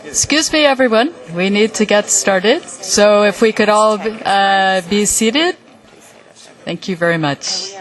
Excuse me, everyone. We need to get started. So if we could all be seated. Thank you very much.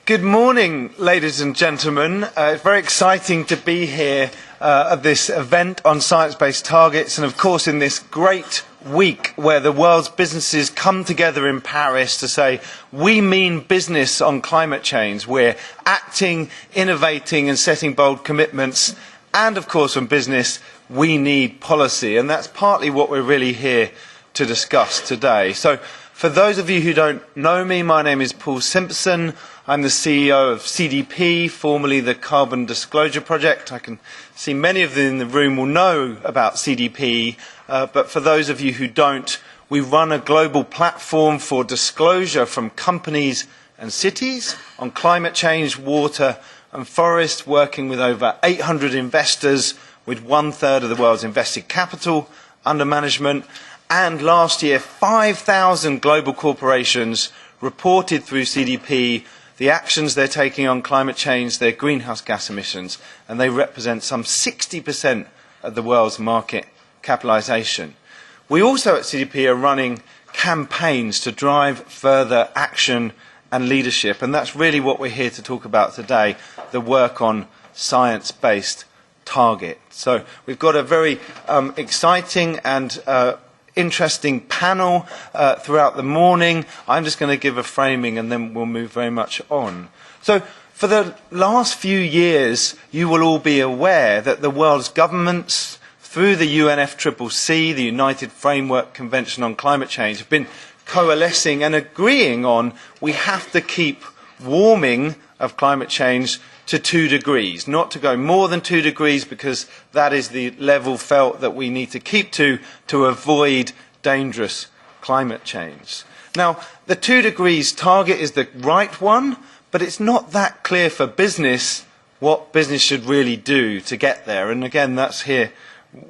Good morning, ladies and gentlemen. It's very exciting to be here at this event on science-based targets, and of course in this great week where the world's businesses come together in Paris to say, we mean business on climate change. We're acting, innovating and setting bold commitments. And of course, from business, we need policy. And that's partly what we're really here to discuss today. So for those of you who don't know me, my name is Paul Simpson. I'm the CEO of CDP, formerly the Carbon Disclosure Project. I can see many of you in the room will know about CDP, but for those of you who don't, we run a global platform for disclosure from companies and cities on climate change, water and forest, working with over 800 investors with 1/3 of the world's invested capital under management. And last year, 5,000 global corporations reported through CDP the actions they're taking on climate change, their greenhouse gas emissions, and they represent some 60% of the world's market capitalisation. We also at CDP are running campaigns to drive further action and leadership, and that's really what we're here to talk about today, the work on science-based targets. So we've got a very exciting and interesting panel throughout the morning. I'm just going to give a framing and then we'll move very much on. So for the last few years, you will all be aware that the world's governments, through the UNFCCC, the United Framework Convention on Climate Change, have been coalescing and agreeing on we have to keep warming of climate change to 2 degrees, not to go more than 2 degrees because that is the level felt that we need to keep to avoid dangerous climate change. Now, the 2 degrees target is the right one, but it's not that clear for business what business should really do to get there. And again, that's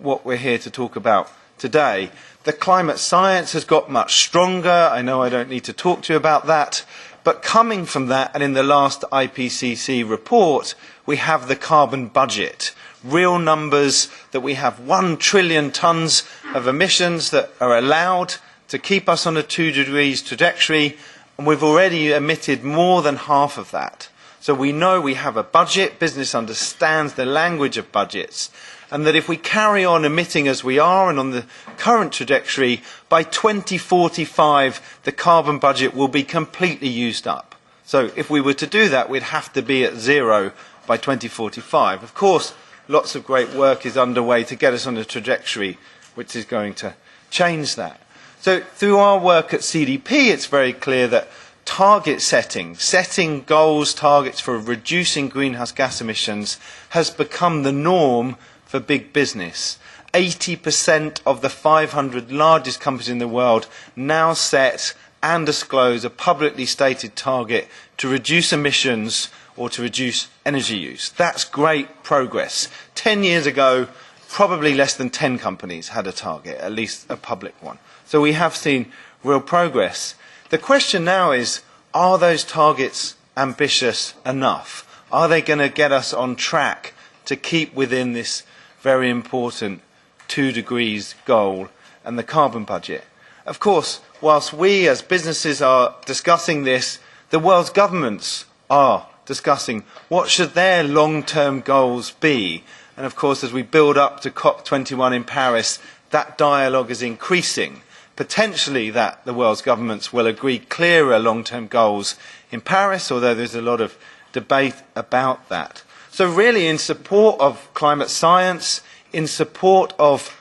what we're here to talk about today. The climate science has got much stronger. I know I don't need to talk to you about that. But coming from that, and in the last IPCC report, we have the carbon budget. Real numbers that we have 1 trillion tonnes of emissions that are allowed to keep us on a 2 degrees trajectory, and we've already emitted more than half of that. So we know we have a budget, business understands the language of budgets, and that if we carry on emitting as we are and on the current trajectory, by 2045 the carbon budget will be completely used up. So if we were to do that, we'd have to be at zero by 2045. Of course, lots of great work is underway to get us on a trajectory which is going to change that. So through our work at CDP, it's very clear that target setting goals, targets for reducing greenhouse gas emissions has become the norm for big business. 80% of the 500 largest companies in the world now set and disclose a publicly stated target to reduce emissions or to reduce energy use. That's great progress. 10 years ago, probably less than 10 companies had a target, at least a public one. So we have seen real progress. The question now is, are those targets ambitious enough? Are they going to get us on track to keep within this very important 2 degrees goal and the carbon budget? Of course, whilst we as businesses are discussing this, the world's governments are discussing what should their long-term goals be. And of course, as we build up to COP21 in Paris, that dialogue is increasing. Potentially that the world's governments will agree clearer long-term goals in Paris, although there's a lot of debate about that. So really, in support of climate science, in support of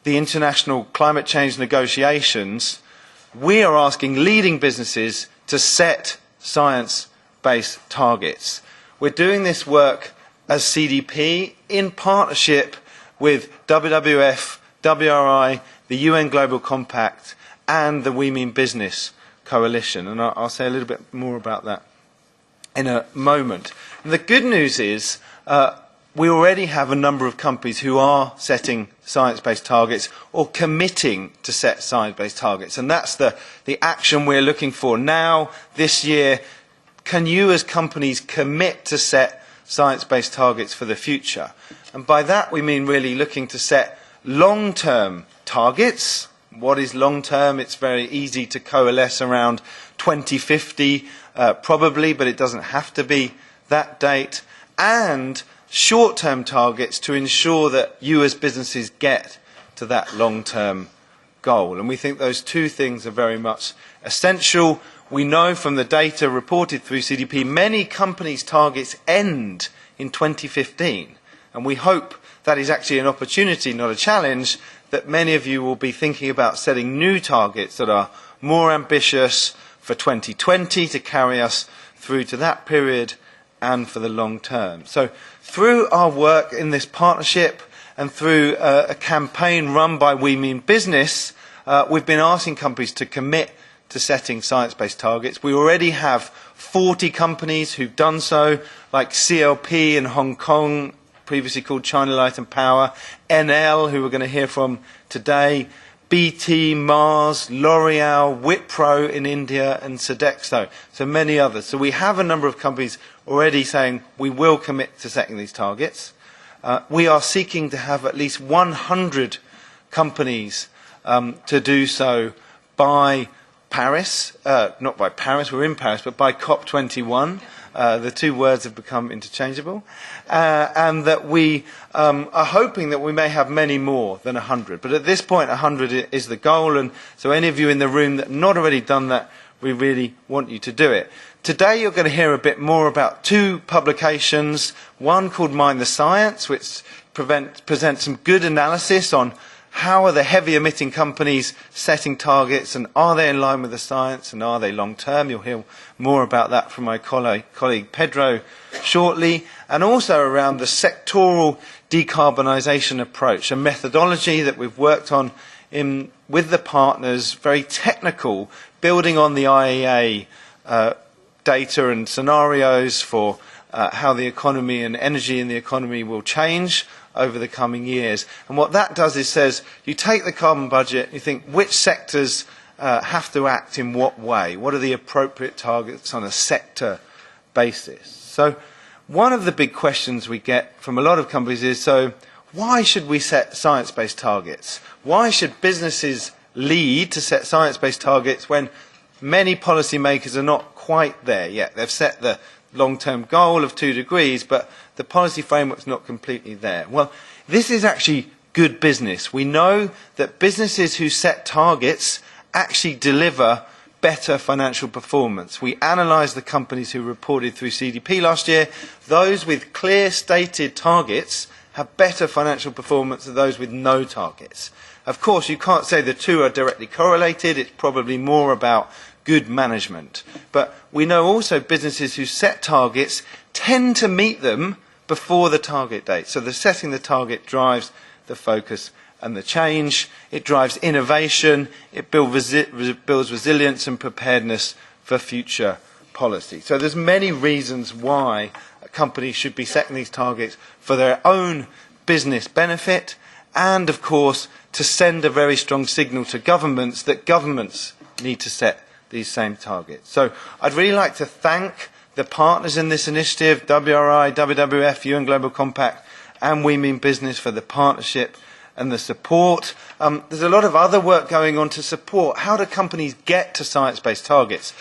the international climate change negotiations, we are asking leading businesses to set science-based targets. We're doing this work as CDP in partnership with WWF, WRI, the UN Global Compact and the We Mean Business Coalition. And I'll say a little bit more about that in a moment. And the good news is we already have a number of companies who are setting science-based targets or committing to set science-based targets. And that's the action we're looking for now, this year. Can you as companies commit to set science-based targets for the future? And by that we mean really looking to set long-term targets. What is long-term? It's very easy to coalesce around 2050 probably, but it doesn't have to be that date. And short-term targets to ensure that you as businesses get to that long-term goal. And we think those two things are very much essential. We know from the data reported through CDP, many companies' targets end in 2015. And we hope that is actually an opportunity, not a challenge, that many of you will be thinking about setting new targets that are more ambitious for 2020 to carry us through to that period and for the long term. So through our work in this partnership and through a campaign run by We Mean Business, we've been asking companies to commit to setting science-based targets. We already have 40 companies who've done so, like CLP in Hong Kong, previously called China Light and Power, NL, who we're going to hear from today, BT, Mars, L'Oreal, Wipro in India, and Sodexo, so many others. So we have a number of companies already saying we will commit to setting these targets. We are seeking to have at least 100 companies to do so by Paris, not by Paris, we're in Paris, but by COP21. The two words have become interchangeable. And that we are hoping that we may have many more than 100. But at this point, 100 is the goal. And so any of you in the room that have not already done that, we really want you to do it. Today you're going to hear a bit more about two publications. One called Mind the Science, which presents some good analysis on how are the heavy emitting companies setting targets, and are they in line with the science, and are they long term? You'll hear more about that from my colleague Pedro shortly. And also around the sectoral decarbonisation approach, a methodology that we've worked on with the partners, very technical, building on the IEA data and scenarios for how the economy and energy in the economy will change over the coming years. And what that does is says, you take the carbon budget, you think which sectors have to act in what way? What are the appropriate targets on a sector basis? So one of the big questions we get from a lot of companies is, so why should we set science-based targets? Why should businesses lead to set science-based targets when many policymakers are not quite there yet? They've set the long-term goal of 2 degrees, but the policy framework's not completely there. Well, this is actually good business. We know that businesses who set targets actually deliver better financial performance. We analysed the companies who reported through CDP last year. Those with clear stated targets have better financial performance than those with no targets. Of course, you can't say the two are directly correlated. It's probably more about good management. But we know also businesses who set targets tend to meet them before the target date. So the setting the target drives the focus and the change. It drives innovation. It builds resilience and preparedness for future policy. So there's many reasons why a company should be setting these targets for their own business benefit, and of course to send a very strong signal to governments that governments need to set these same targets. So I'd really like to thank the partners in this initiative, WRI, WWF, UN Global Compact, and We Mean Business for the partnership and the support. There's a lot of other work going on to support how do companies get to science-based targets.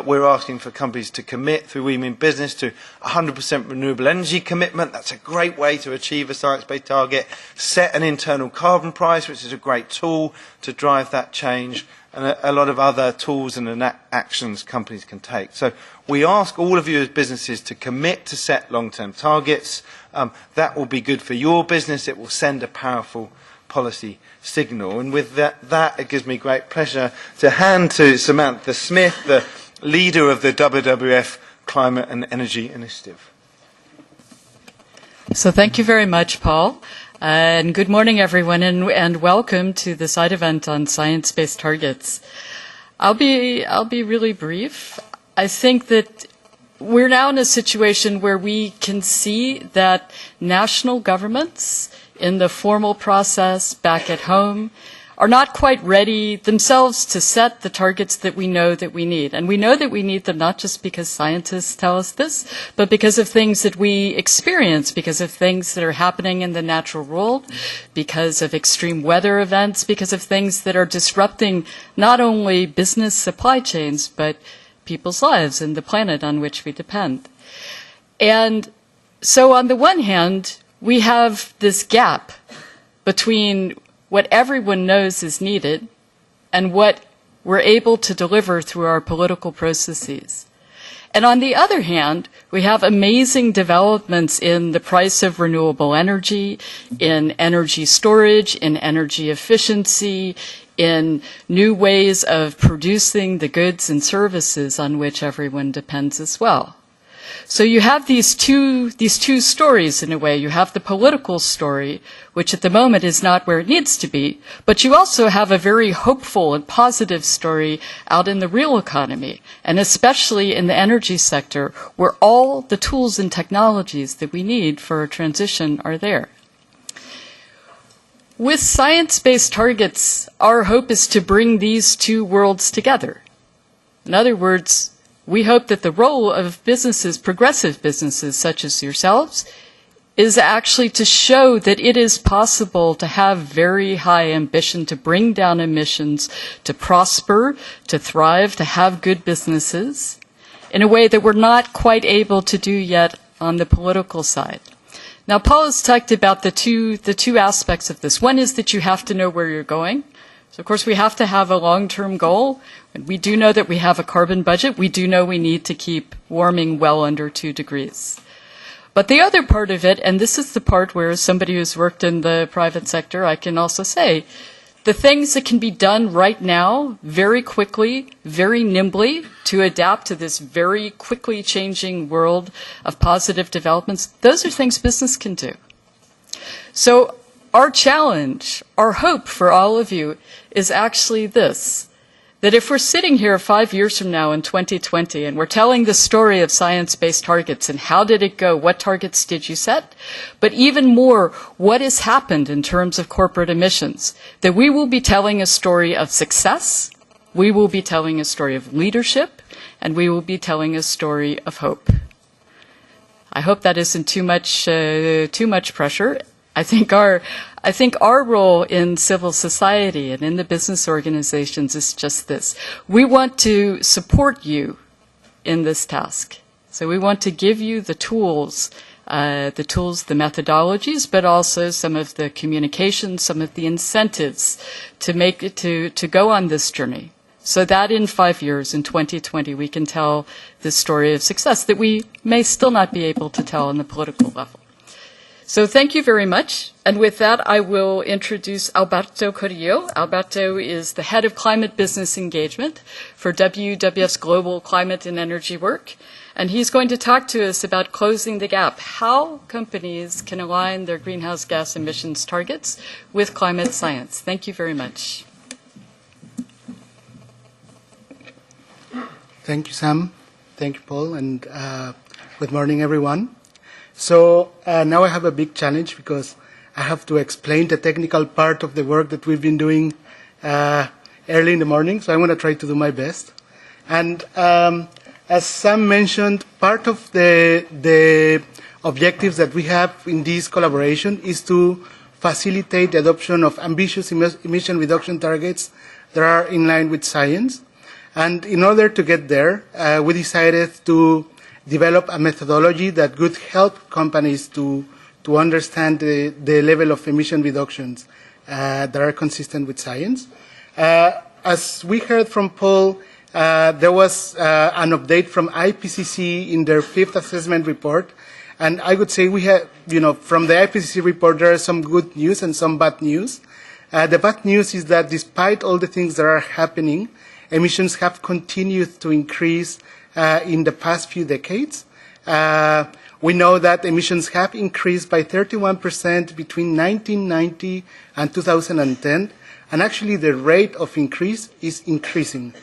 We're asking for companies to commit through We Mean Business to 100% renewable energy commitment. That's a great way to achieve a science-based target. Set an internal carbon price, which is a great tool to drive that change, and a lot of other tools and actions companies can take. So we ask all of you as businesses to commit to set long-term targets. That will be good for your business. It will send a powerful policy signal. And with that, it gives me great pleasure to hand to Samantha Smith, the leader of the WWF Climate and Energy Initiative. So thank you very much, Paul. And good morning, everyone, and welcome to the side event on science-based targets. I'll be really brief. I think that we're now in a situation where we can see that national governments in the formal process back at home are not quite ready themselves to set the targets that we know that we need. And we know that we need them not just because scientists tell us this, but because of things that we experience, because of things that are happening in the natural world, because of extreme weather events, because of things that are disrupting not only business supply chains, but people's lives and the planet on which we depend. And so on the one hand, we have this gap between what everyone knows is needed and what we're able to deliver through our political processes. And on the other hand, we have amazing developments in the price of renewable energy, in energy storage, in energy efficiency, in new ways of producing the goods and services on which everyone depends as well. So you have these two stories in a way. You have the political story, which at the moment is not where it needs to be, but you also have a very hopeful and positive story out in the real economy, and especially in the energy sector, where all the tools and technologies that we need for a transition are there. With science-based targets, our hope is to bring these two worlds together. In other words, we hope that the role of businesses, progressive businesses such as yourselves, is actually to show that it is possible to have very high ambition, to bring down emissions, to prosper, to thrive, to have good businesses in a way that we're not quite able to do yet on the political side. Now, Paul has talked about the two aspects of this. One is that you have to know where you're going. So, of course, we have to have a long-term goal. We do know that we have a carbon budget. We do know we need to keep warming well under 2 degrees. But the other part of it, and this is the part where as somebody who's worked in the private sector, I can also say, the things that can be done right now, very quickly, very nimbly, to adapt to this very quickly changing world of positive developments, those are things business can do. So our challenge, our hope for all of you is actually this, that if we're sitting here 5 years from now in 2020 and we're telling the story of science-based targets and how did it go, what targets did you set, but even more, what has happened in terms of corporate emissions, that we will be telling a story of success, we will be telling a story of leadership, and we will be telling a story of hope. I hope that isn't too much pressure. I think our role in civil society and in the business organizations is just this. We want to support you in this task. So we want to give you the tools, the methodologies, but also some of the communications, some of the incentives to make it to go on this journey. So that in 5 years, in 2020, we can tell this story of success that we may still not be able to tell on the political level. So thank you very much. And with that, I will introduce Alberto Cody. Alberto is the head of climate business engagement for WWF's global climate and energy work. And he's going to talk to us about closing the gap, how companies can align their greenhouse gas emissions targets with climate science. Thank you very much. Thank you, Sam. Thank you, Paul. And good morning, everyone. So now I have a big challenge because I have to explain the technical part of the work that we've been doing early in the morning. So I'm going to try to do my best. And as Sam mentioned, part of the objectives that we have in this collaboration is to facilitate the adoption of ambitious emission reduction targets that are in line with science. And in order to get there, we decided to develop a methodology that would help companies to understand the level of emission reductions that are consistent with science. As we heard from Paul, there was an update from IPCC in their 5th assessment report. And I would say we have, from the IPCC report, there are some good news and some bad news. The bad news is that despite all the things that are happening, emissions have continued to increase in the past few decades. We know that emissions have increased by 31% between 1990 and 2010, and actually the rate of increase is increasing.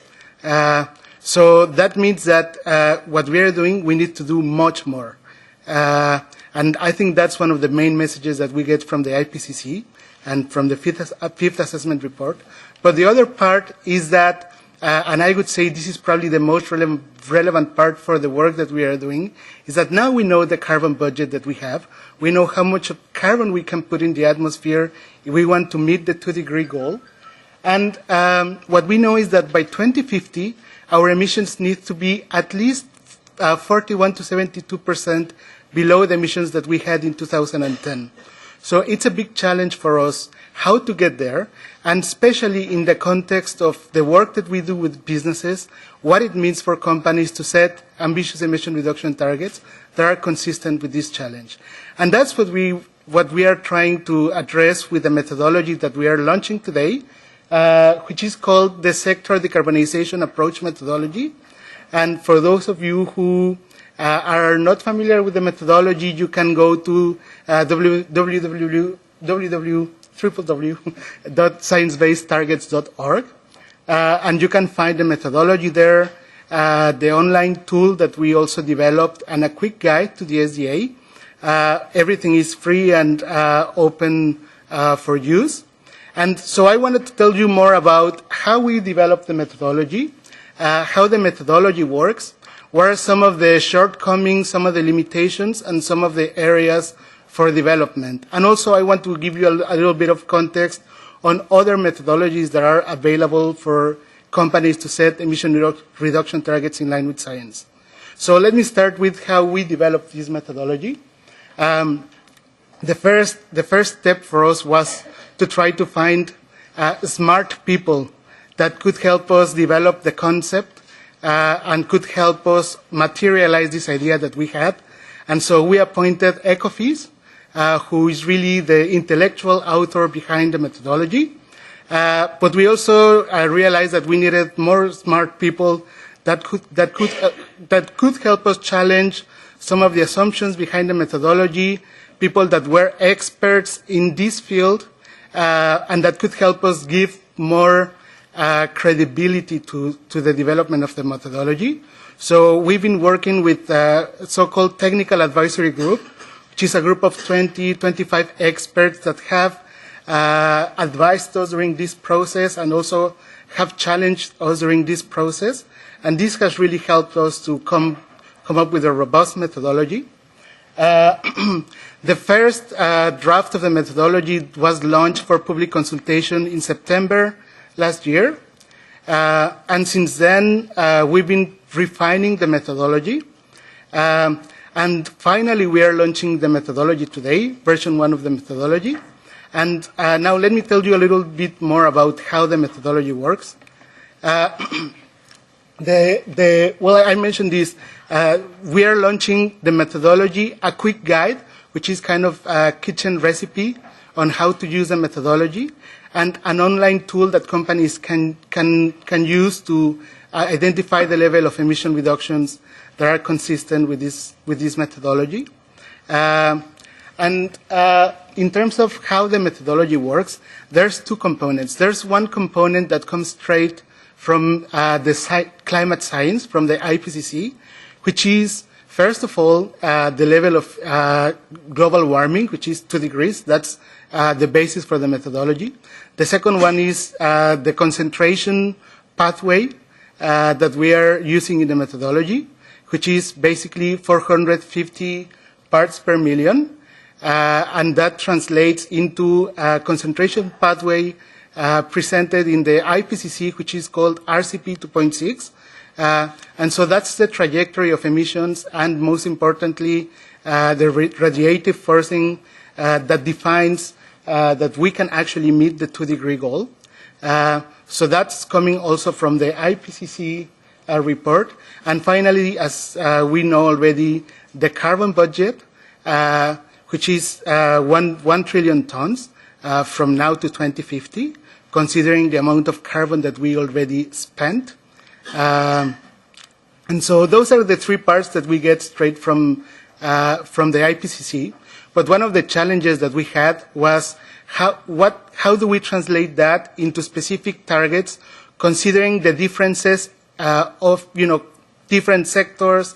So that means that what we are doing, we need to do much more. And I think that's one of the main messages that we get from the IPCC and from the fifth assessment report. But the other part is that, and I would say this is probably the most relevant part for the work that we are doing, is that now we know the carbon budget that we have. We know how much carbon we can put in the atmosphere if we want to meet the 2-degree goal. And what we know is that by 2050, our emissions need to be at least 41 to 72% below the emissions that we had in 2010. So it's a big challenge for us how to get there, and especially in the context of the work that we do with businesses, what it means for companies to set ambitious emission reduction targets that are consistent with this challenge. And that's what we are trying to address with the methodology that we are launching today, which is called the Sector Decarbonization Approach Methodology. And for those of you who are not familiar with the methodology, you can go to www.sciencebasedtargets.org, and you can find the methodology there, the online tool that we also developed, and a quick guide to the SDA. Everything is free and open for use. And so I wanted to tell you more about how we developed the methodology, how the methodology works, what are some of the shortcomings, some of the limitations, and some of the areas for development. And also I want to give you a little bit of context on other methodologies that are available for companies to set emission reduction targets in line with science. So let me start with how we developed this methodology. The first step for us was to try to find smart people that could help us develop the concept and could help us materialize this idea that we had. And so we appointed Ecofis, who is really the intellectual author behind the methodology. But we also realized that we needed more smart people that could help us challenge some of the assumptions behind the methodology, people that were experts in this field, and that could help us give more credibility to the development of the methodology. So we've been working with a so-called technical advisory group, which is a group of 25 experts that have advised us during this process and also have challenged us during this process. And this has really helped us to come up with a robust methodology. The first draft of the methodology was launched for public consultation in September last year. And since then, we've been refining the methodology. And finally, we are launching the methodology today, version 1 of the methodology. And now let me tell you a little bit more about how the methodology works. Well, I mentioned this. We are launching the methodology, a quick guide, which is kind of a kitchen recipe on how to use the methodology, and an online tool that companies can use to identify the level of emission reductions that are consistent with this methodology. And in terms of how the methodology works, there's two components. There's one component that comes straight from the climate science, from the IPCC, which is, first of all, the level of global warming, which is 2 degrees. That's the basis for the methodology. The second one is the concentration pathway that we are using in the methodology, which is basically 450 parts per million. And that translates into a concentration pathway presented in the IPCC, which is called RCP 2.6. And so that's the trajectory of emissions and, most importantly, the radiative forcing that defines that we can actually meet the 2-degree goal. So that's coming also from the IPCC report. And finally, as we know already, the carbon budget, which is 1 trillion tons from now to 2050, considering the amount of carbon that we already spent. And so those are the three parts that we get straight from the IPCC. But one of the challenges that we had was how do we translate that into specific targets, considering the differences of, different sectors,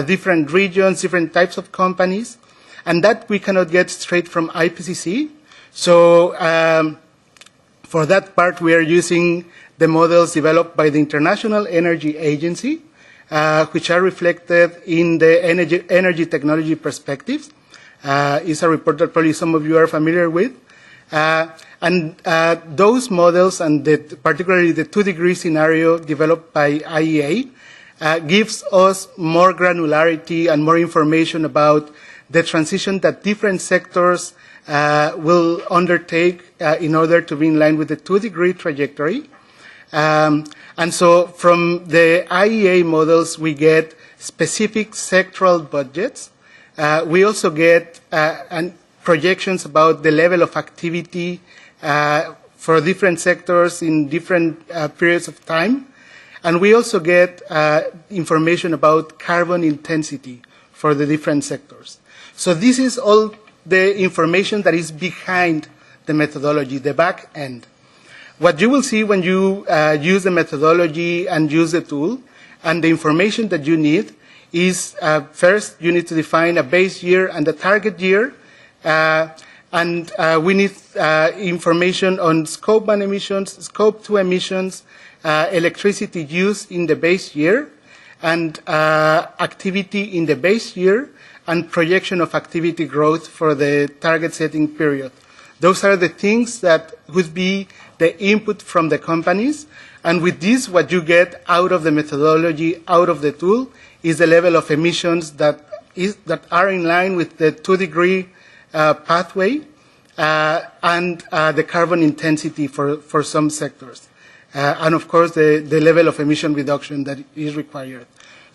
different regions, different types of companies, and that we cannot get straight from IPCC. So for that part, we are using the models developed by the International Energy Agency, which are reflected in the energy technology perspectives. It's a report that probably some of you are familiar with. And those models, and particularly the 2-degree scenario developed by IEA, gives us more granularity and more information about the transition that different sectors will undertake in order to be in line with the 2-degree trajectory. And so from the IEA models, we get specific sectoral budgets. We also get projections about the level of activity for different sectors in different periods of time. And we also get information about carbon intensity for the different sectors. So this is all the information that is behind the methodology, the back end. What you will see when you use the methodology and use the tool, and the information that you need is, first, you need to define a base year and a target year. And we need information on Scope 1 emissions, Scope 2 emissions, electricity use in the base year, and activity in the base year, and projection of activity growth for the target setting period. Those are the things that would be the input from the companies. And with this, what you get out of the methodology, out of the tool, is the level of emissions that are in line with the 2-degree pathway and the carbon intensity for some sectors. And of course, the level of emission reduction that is required.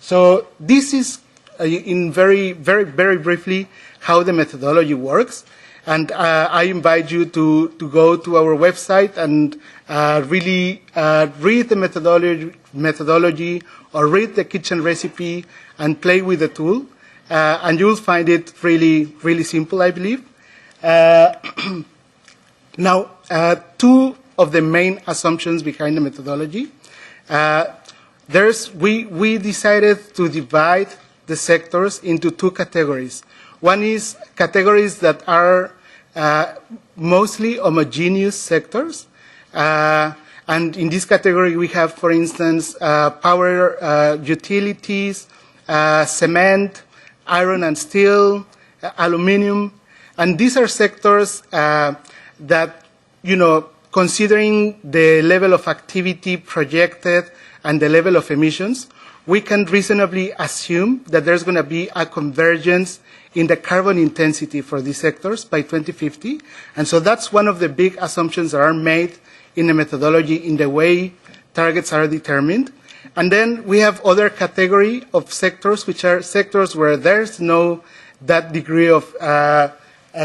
So this is, in very briefly, how the methodology works. And I invite you to go to our website and really read the methodology or read the kitchen recipe and play with the tool. And you'll find it really simple, I believe. Now, two of the main assumptions behind the methodology. We decided to divide the sectors into two categories. One is categories that are mostly homogeneous sectors. And in this category, we have, for instance, power utilities, cement, iron and steel, aluminum. And these are sectors that, considering the level of activity projected and the level of emissions, we can reasonably assume that there's going to be a convergence in the carbon intensity for these sectors by 2050. And so that's one of the big assumptions that are made in the methodology in the way targets are determined. And then we have other category of sectors, which are sectors where there's no that degree of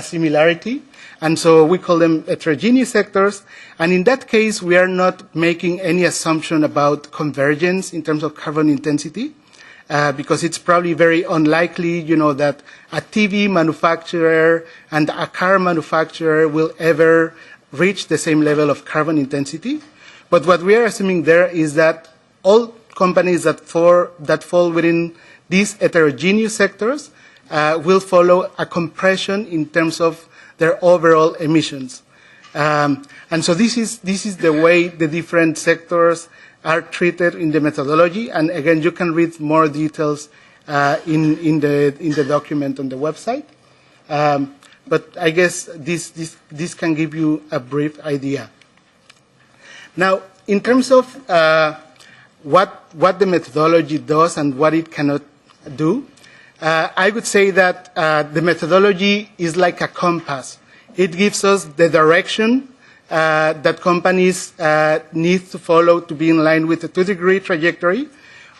similarity. And so we call them heterogeneous sectors. And in that case, we are not making any assumption about convergence in terms of carbon intensity, because it's probably very unlikely, that a TV manufacturer and a car manufacturer will ever reach the same level of carbon intensity. But what we are assuming there is that all companies that fall within these heterogeneous sectors will follow a compression in terms of their overall emissions. And so this is the way the different sectors are treated in the methodology. And again, you can read more details in the document on the website. But I guess this can give you a brief idea. Now, in terms of what the methodology does and what it cannot do, I would say that the methodology is like a compass. It gives us the direction that companies need to follow to be in line with the 2-degree trajectory,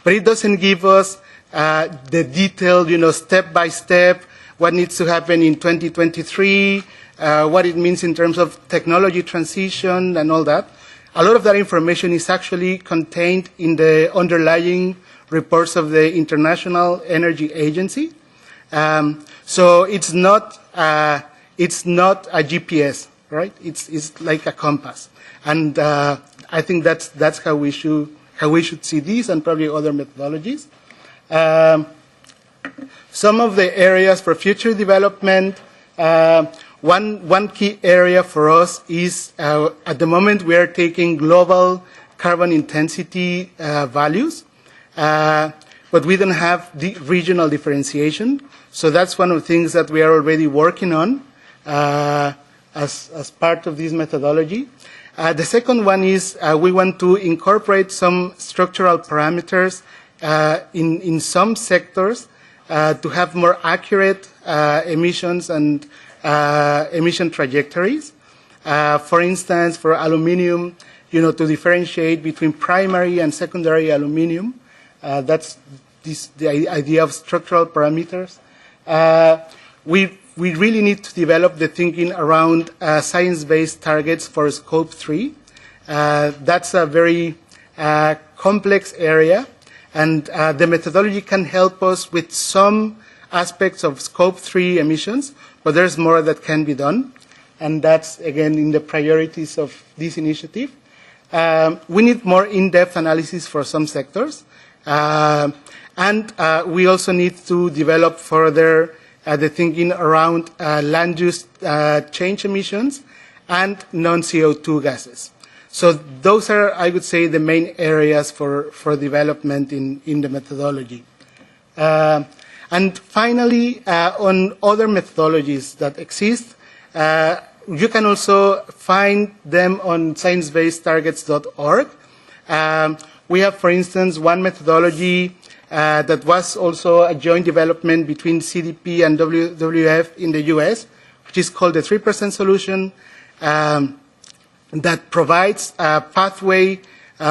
but it doesn't give us the detailed, step by step, what needs to happen in 2023, what it means in terms of technology transition and all that. A lot of that information is actually contained in the underlying reports of the International Energy Agency. So it's not a GPS, right? It's like a compass. And I think that's how we should how we should see these and probably other methodologies. Some of the areas for future development, one key area for us is at the moment we are taking global carbon intensity values, but we don't have the regional differentiation. So that's one of the things that we are already working on as part of this methodology. The second one is we want to incorporate some structural parameters in some sectors to have more accurate emissions and emission trajectories. For instance, for aluminium, to differentiate between primary and secondary aluminium. That's the idea of structural parameters. We really need to develop the thinking around science-based targets for Scope 3. That's a very complex area, and the methodology can help us with some aspects of Scope 3 emissions, but there's more that can be done, and that's, again, in the priorities of this initiative. We need more in-depth analysis for some sectors, and we also need to develop further the thinking around land use change emissions and non-CO2 gases. So those are, I would say, the main areas for development in the methodology. And finally, on other methodologies that exist, you can also find them on sciencebasedtargets.org. We have, for instance, one methodology that was also a joint development between CDP and WWF in the US, which is called the 3% solution, that provides a pathway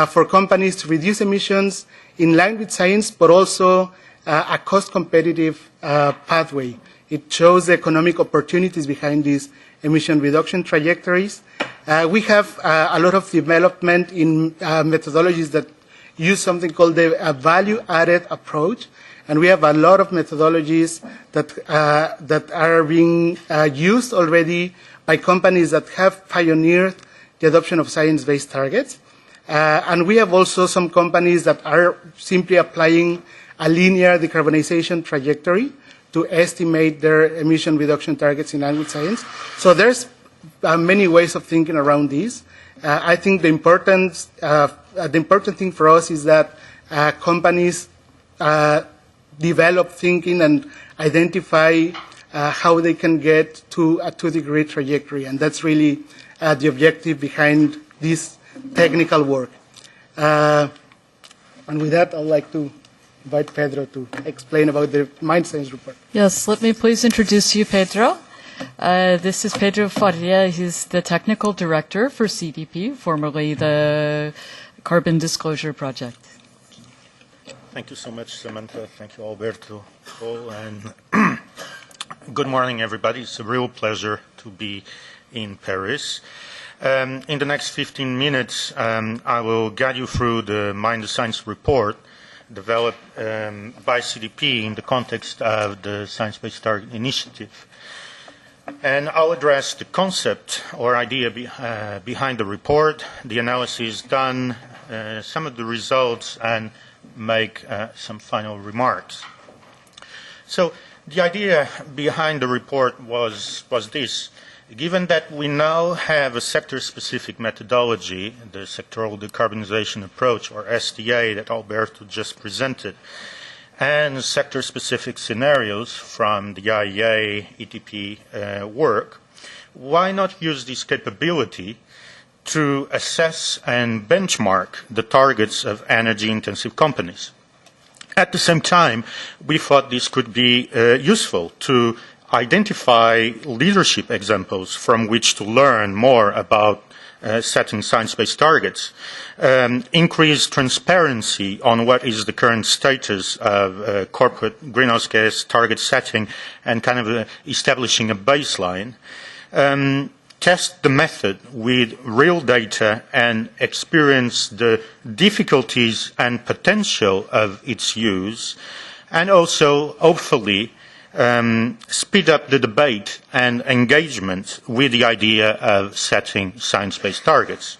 for companies to reduce emissions in line with science, but also a cost-competitive pathway. It shows the economic opportunities behind these emission reduction trajectories. We have a lot of development in methodologies that use something called the value-added approach, and we have a lot of methodologies that are being used already by companies that have pioneered the adoption of science-based targets. And we have also some companies that are simply applying a linear decarbonization trajectory to estimate their emission reduction targets in line with science. So there's many ways of thinking around these. I think the important thing for us is that companies develop thinking and identify how they can get to a 2-degree trajectory, and that's really the objective behind this technical work. And with that, I'd like to invite Pedro to explain about the Mind Science report. Yes, let me please introduce you, Pedro. This is Pedro Faria. He's the technical director for CDP, formerly the Carbon Disclosure Project. Thank you so much, Samantha. Thank you, Alberto, Paul, and good morning, everybody. It's a real pleasure to be in Paris. In the next 15 minutes, I will guide you through the Mind Science report developed by CDP in the context of the Science-Based Target Initiative. And I'll address the concept or idea behind the report, the analysis done, some of the results, and make some final remarks. So the idea behind the report was this. Given that we now have a sector-specific methodology, the Sectoral Decarbonization Approach, or SDA, that Alberto just presented, and sector-specific scenarios from the IEA, ETP work, why not use this capability to assess and benchmark the targets of energy-intensive companies? At the same time, we thought this could be useful to identify leadership examples from which to learn more about setting science-based targets, increase transparency on what is the current status of corporate greenhouse gas target setting and kind of establishing a baseline, test the method with real data and experience the difficulties and potential of its use, and also, hopefully, speed up the debate and engagement with the idea of setting science-based targets.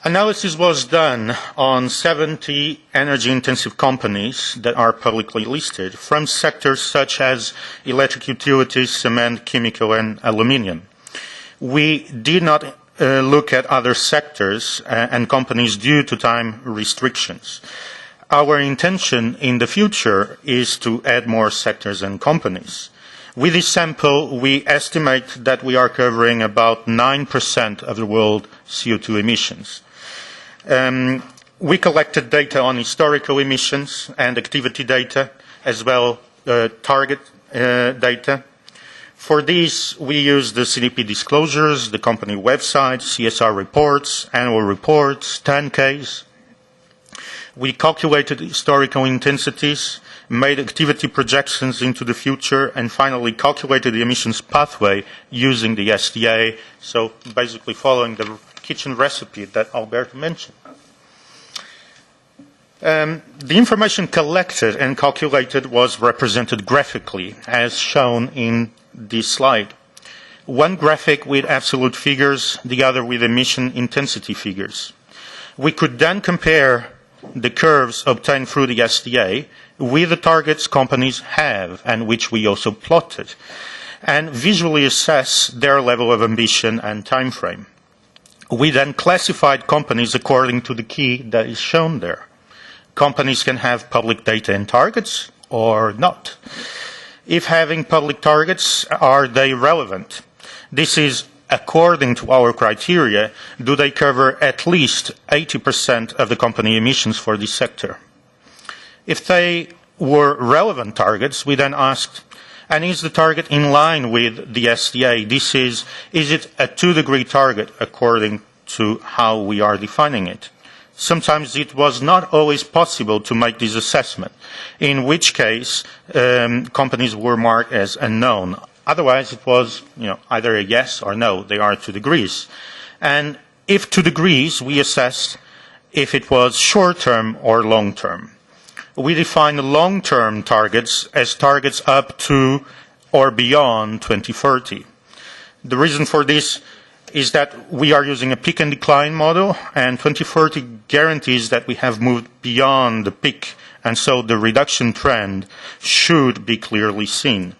Analysis was done on 70 energy-intensive companies that are publicly listed from sectors such as electric utilities, cement, chemical, and aluminium. We did not look at other sectors and companies due to time restrictions. Our intention in the future is to add more sectors and companies. With this sample, we estimate that we are covering about 9% of the world CO2 emissions. We collected data on historical emissions and activity data, as well target data. For these, we use the CDP disclosures, the company website, CSR reports, annual reports, 10Ks. We calculated historical intensities, made activity projections into the future, and finally calculated the emissions pathway using the SDA, so basically following the kitchen recipe that Alberto mentioned. The information collected and calculated was represented graphically, as shown in this slide. One graphic with absolute figures, the other with emission intensity figures. We could then compare the curves obtained through the SDA with the targets companies have, and which we also plotted, and visually assess their level of ambition and time frame. We then classified companies according to the key that is shown there. Companies can have public data and targets or not. If having public targets, are they relevant? This is according to our criteria, do they cover at least 80% of the company emissions for this sector? If they were relevant targets, we then asked, and is the target in line with the SDA? This is it a 2-degree target according to how we are defining it? Sometimes it was not always possible to make this assessment, in which case companies were marked as unknown. Otherwise, it was either a yes or no. They are 2 degrees. And if 2 degrees, we assessed if it was short-term or long-term. We define long-term targets as targets up to or beyond 2030. The reason for this is that we are using a peak and decline model, and 2030 guarantees that we have moved beyond the peak, and so the reduction trend should be clearly seen.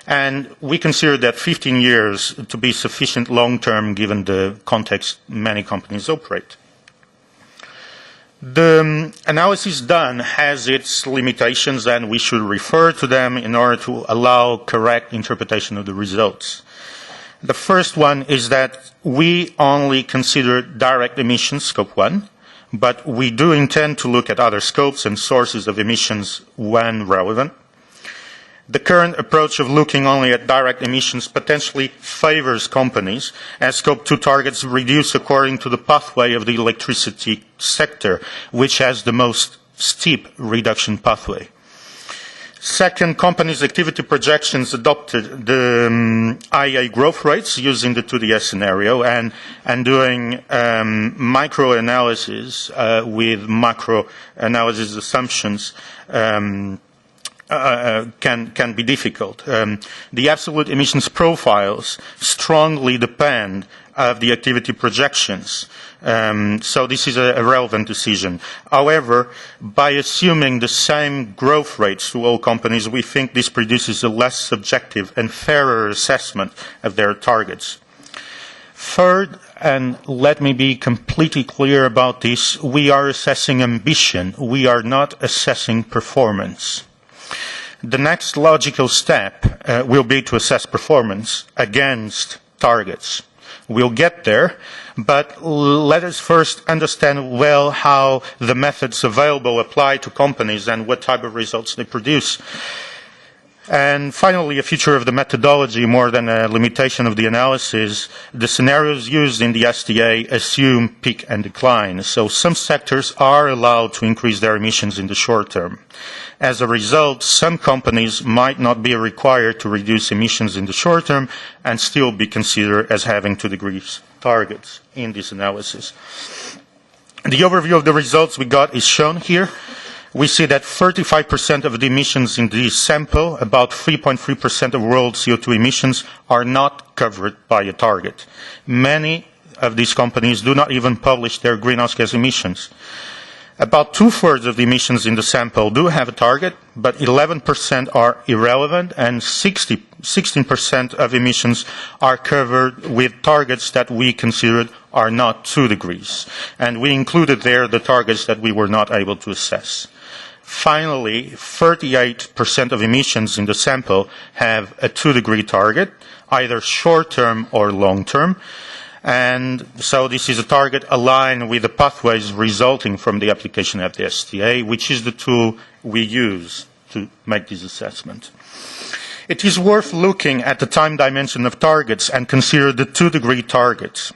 And we consider that 15 years to be sufficient long-term given the context many companies operate. The analysis done has its limitations, and we should refer to them in order to allow correct interpretation of the results. The first one is that we only consider direct emissions, scope 1, but we do intend to look at other scopes and sources of emissions when relevant. The current approach of looking only at direct emissions potentially favors companies, as Scope 2 targets reduce according to the pathway of the electricity sector, which has the most steep reduction pathway. Second, companies' activity projections adopted the IEA growth rates using the 2DS scenario and doing micro-analysis with macro-analysis assumptions can be difficult. The absolute emissions profiles strongly depend on the activity projections. So this is a relevant decision. However, by assuming the same growth rates to all companies, we think this produces a less subjective and fairer assessment of their targets. Third, and let me be completely clear about this, we are assessing ambition. We are not assessing performance. The next logical step will be to assess performance against targets. We'll get there, but let us first understand well how the methods available apply to companies and what type of results they produce. And finally, a feature of the methodology more than a limitation of the analysis, the scenarios used in the SDA assume peak and decline. So some sectors are allowed to increase their emissions in the short term. As a result, some companies might not be required to reduce emissions in the short term and still be considered as having 2 degrees targets in this analysis. The overview of the results we got is shown here. We see that 35% of the emissions in this sample, about 3.3% of world CO2 emissions, are not covered by a target. Many of these companies do not even publish their greenhouse gas emissions. About two-thirds of the emissions in the sample do have a target, but 11% are irrelevant, and 16% of emissions are covered with targets that we considered are not 2 degrees. And we included there the targets that we were not able to assess. Finally, 38% of emissions in the sample have a 2-degree target, either short-term or long-term. And so this is a target aligned with the pathways resulting from the application of the STA, which is the tool we use to make this assessment. It is worth looking at the time dimension of targets and consider the 2-degree targets.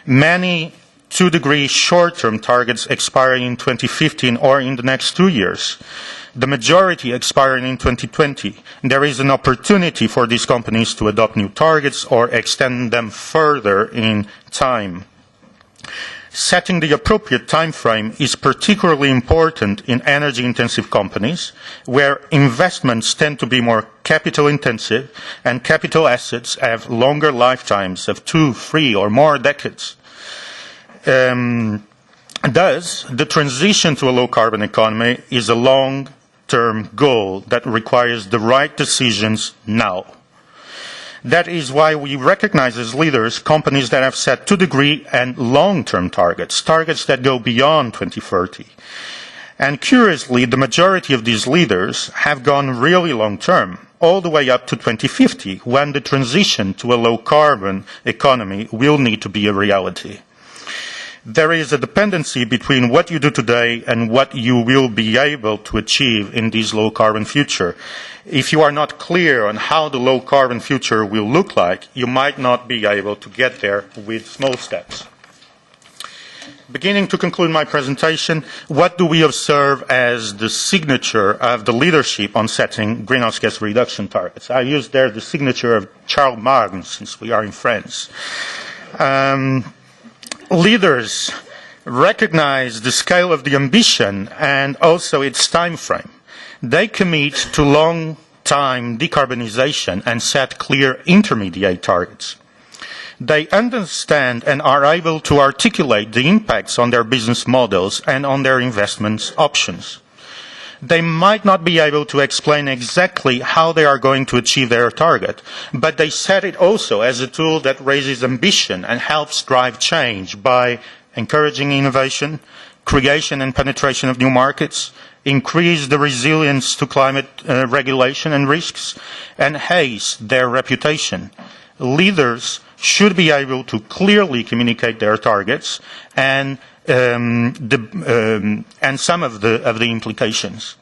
Many 2-degree short-term targets expiring in 2015 or in the next 2 years. The majority expiring in 2020. There is an opportunity for these companies to adopt new targets or extend them further in time. Setting the appropriate time frame is particularly important in energy-intensive companies, where investments tend to be more capital-intensive and capital assets have longer lifetimes of 2, 3 or more decades. Thus, the transition to a low-carbon economy is a long-term goal that requires the right decisions now. That is why we recognize as leaders companies that have set 2-degree and long-term targets, targets that go beyond 2030. And curiously, the majority of these leaders have gone really long-term, all the way up to 2050, when the transition to a low-carbon economy will need to be a reality. There is a dependency between what you do today and what you will be able to achieve in this low-carbon future. If you are not clear on how the low-carbon future will look like, you might not be able to get there with small steps. Beginning to conclude my presentation, what do we observe as the signature of the leadership on setting greenhouse gas reduction targets? I use there the signature of Charles Martin, since we are in France. Leaders recognize the scale of the ambition and also its time frame. They commit to long-time decarbonization and set clear intermediate targets. They understand and are able to articulate the impacts on their business models and on their investment options. They might not be able to explain exactly how they are going to achieve their target, but they set it also as a tool that raises ambition and helps drive change by encouraging innovation, creation and penetration of new markets, increase the resilience to climate regulation and risks, and haste their reputation. Leaders should be able to clearly communicate their targets and some of the implications.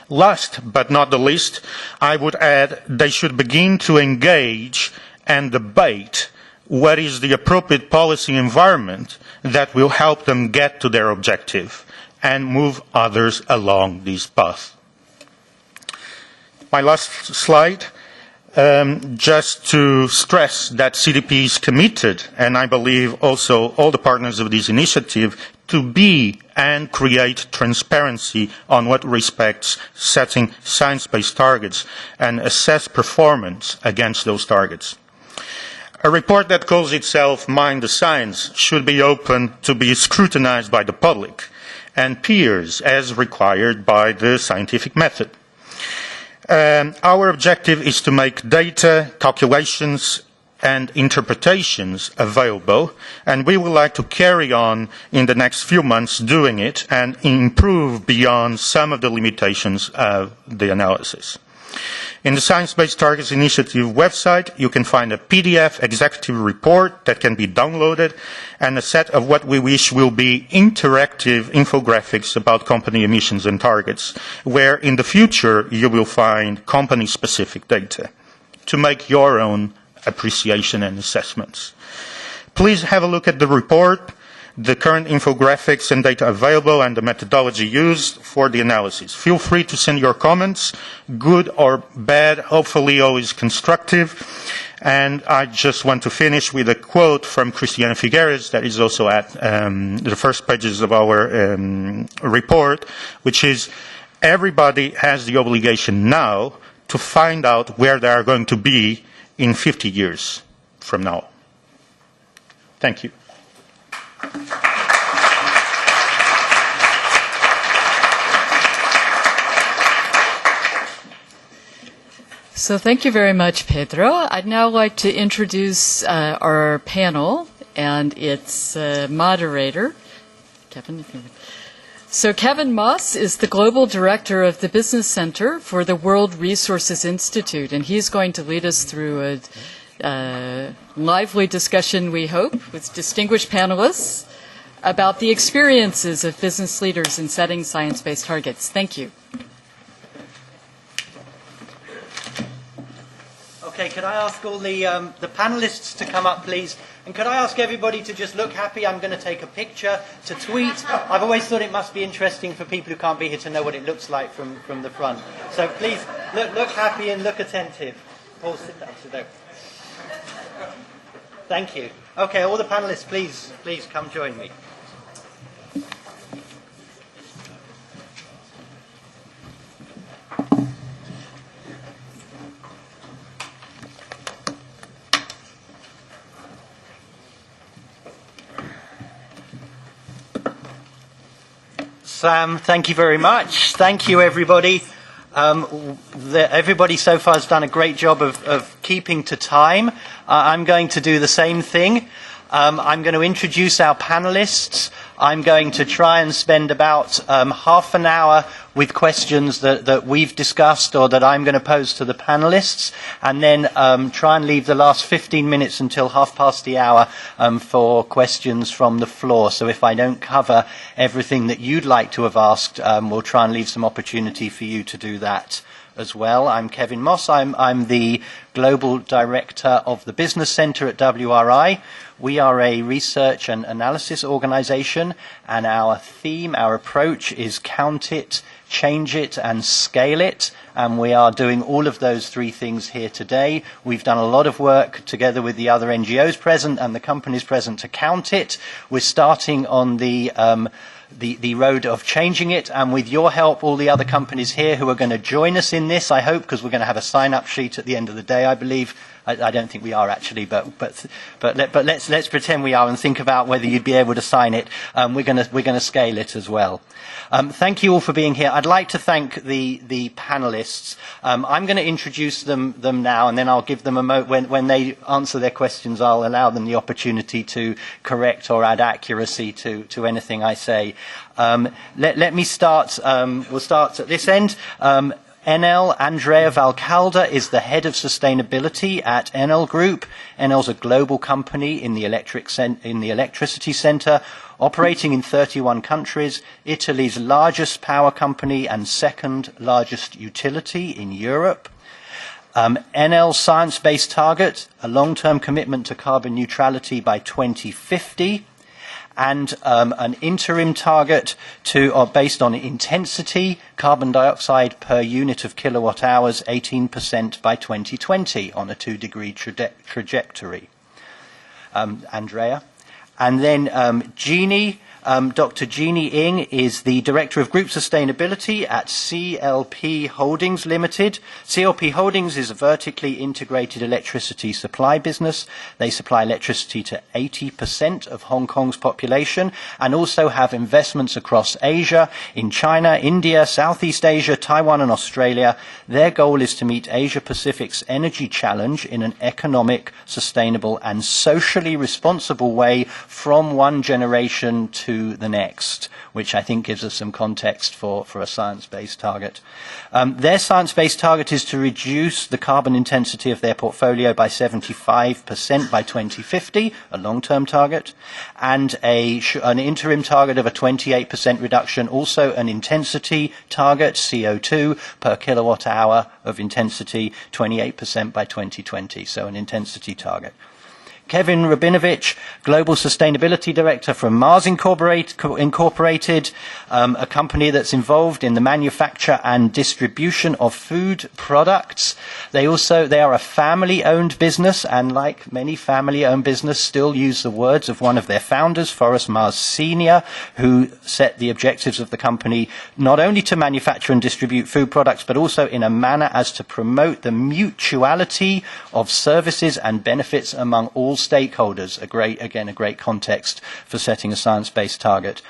Last but not the least, I would add they should begin to engage and debate what is the appropriate policy environment that will help them get to their objective and move others along this path. My last slide. Just to stress that CDP is committed, and I believe also all the partners of this initiative, to be and create transparency on what respects setting science-based targets and assess performance against those targets. A report that calls itself Mind the Science should be open to be scrutinized by the public and peers as required by the scientific method. Our objective is to make data, calculations and interpretations available, and we would like to carry on in the next few months doing it and improve beyond some of the limitations of the analysis. In the Science Based Targets Initiative website, you can find a PDF executive report that can be downloaded and a set of what we wish will be interactive infographics about company emissions and targets, where in the future you will find company-specific data to make your own appreciation and assessments. Please have a look at the report, the current infographics and data available, and the methodology used for the analysis. Feel free to send your comments, good or bad, hopefully always constructive. And I just want to finish with a quote from Christiana Figueres that is also at the first pages of our report, which is, everybody has the obligation now to find out where they are going to be in 50 years from now. Thank you. So thank you very much, Pedro. I'd now like to introduce our panel and its moderator, Kevin, if you would. So Kevin Moss is the Global Director of the Business Center for the World Resources Institute, and he's going to lead us through a lively discussion, we hope, with distinguished panelists about the experiences of business leaders in setting science-based targets. Thank you. Okay, could I ask all the panelists to come up, please? And could I ask everybody to just look happy? I'm going to take a picture to tweet. I've always thought it must be interesting for people who can't be here to know what it looks like from the front. So please, look happy and look attentive. Paul, sit down, sit down. Thank you. Okay, all the panelists, please come join me. Sam, thank you very much. Thank you, everybody. Everybody so far has done a great job of keeping to time. I'm going to do the same thing. I'm going to introduce our panelists. I'm going to try and spend about half an hour with questions that we've discussed or that I'm going to pose to the panelists, and then try and leave the last 15 minutes until 1:30 for questions from the floor. So if I don't cover everything that you'd like to have asked, we'll try and leave some opportunity for you to do that as well. I'm Kevin Moss. I'm the Global Director of the Business Center at WRI. We are a research and analysis organization, and our theme, our approach is count it, change it, and scale it. And we are doing all of those three things here today. We've done a lot of work together with the other NGOs present and the companies present to count it. We're starting on the road of changing it, and with your help, all the other companies here who are going to join us in this, I hope, because we're going to have a sign-up sheet at the end of the day, I believe. I don't think we are actually, but let's pretend we are and think about whether you'd be able to sign it. We're going to scale it as well. Thank you all for being here. I'd like to thank the panelists. I'm going to introduce them now, and then I'll give them a moment when they answer their questions. I'll allow them the opportunity to correct or add accuracy to anything I say. Let me start. We'll start at this end. Enel Andrea Valcalda is the head of sustainability at Enel Group. Enel's a global company in the electricity sector, operating in 31 countries, Italy's largest power company and second largest utility in Europe. Enel's science-based target, a long-term commitment to carbon neutrality by 2050. And an interim target based on intensity, carbon dioxide per unit of kilowatt hours, 18% by 2020 on a 2-degree trajectory. Andrea. And then Jeannie, Dr. Jeannie Ng is the Director of Group Sustainability at CLP Holdings Limited. CLP Holdings is a vertically integrated electricity supply business. They supply electricity to 80% of Hong Kong's population and also have investments across Asia, in China, India, Southeast Asia, Taiwan and Australia. Their goal is to meet Asia-Pacific's energy challenge in an economic, sustainable and socially responsible way from one generation to the next, which I think gives us some context for a science-based target. Their science-based target is to reduce the carbon intensity of their portfolio by 75% by 2050, a long-term target, and an interim target of a 28% reduction, also an intensity target, CO2 per kilowatt hour of intensity, 28% by 2020, so an intensity target. Kevin Rabinovich, Global Sustainability Director from Mars Incorporated, a company that's involved in the manufacture and distribution of food products. They are a family-owned business, and like many family-owned businesses, still use the words of one of their founders, Forrest Mars Sr., who set the objectives of the company not only to manufacture and distribute food products, but also in a manner as to promote the mutuality of services and benefits among all all stakeholders, again, a great context for setting a science-based target.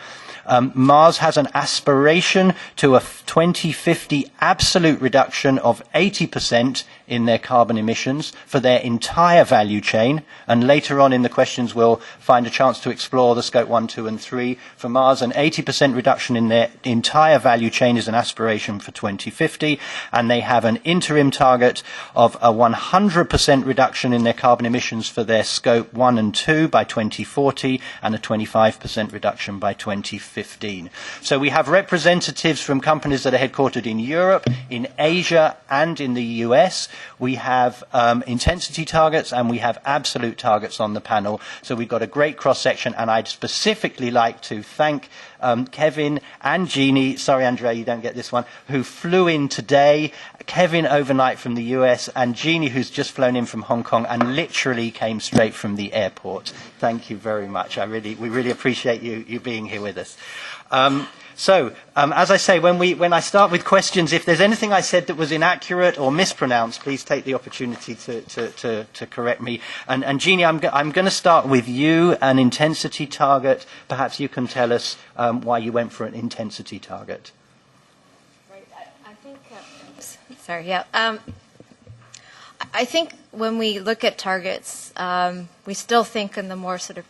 Mars has an aspiration to a 2050 absolute reduction of 80% in their carbon emissions for their entire value chain. And later on in the questions, we'll find a chance to explore the scope 1, 2, and 3. For Mars, an 80% reduction in their entire value chain is an aspiration for 2050. And they have an interim target of a 100% reduction in their carbon emissions for their scope 1 and 2 by 2040 and a 25% reduction by 2015. So we have representatives from companies that are headquartered in Europe, in Asia, and in the US. We have intensity targets and we have absolute targets on the panel. So we've got a great cross-section, and I'd specifically like to thank Kevin and Jeannie, sorry Andrea you don't get this one, who flew in today. Kevin overnight from the US, and Jeannie who's just flown in from Hong Kong and literally came straight from the airport. Thank you very much. We really appreciate you being here with us. As I say, when I start with questions, if there's anything I said that was inaccurate or mispronounced, please take the opportunity to correct me. And Jeannie, I'm going to start with you, an intensity target. Perhaps you can tell us why you went for an intensity target. Right. I think. Sorry. Yeah. I think when we look at targets, we still think in the more sort of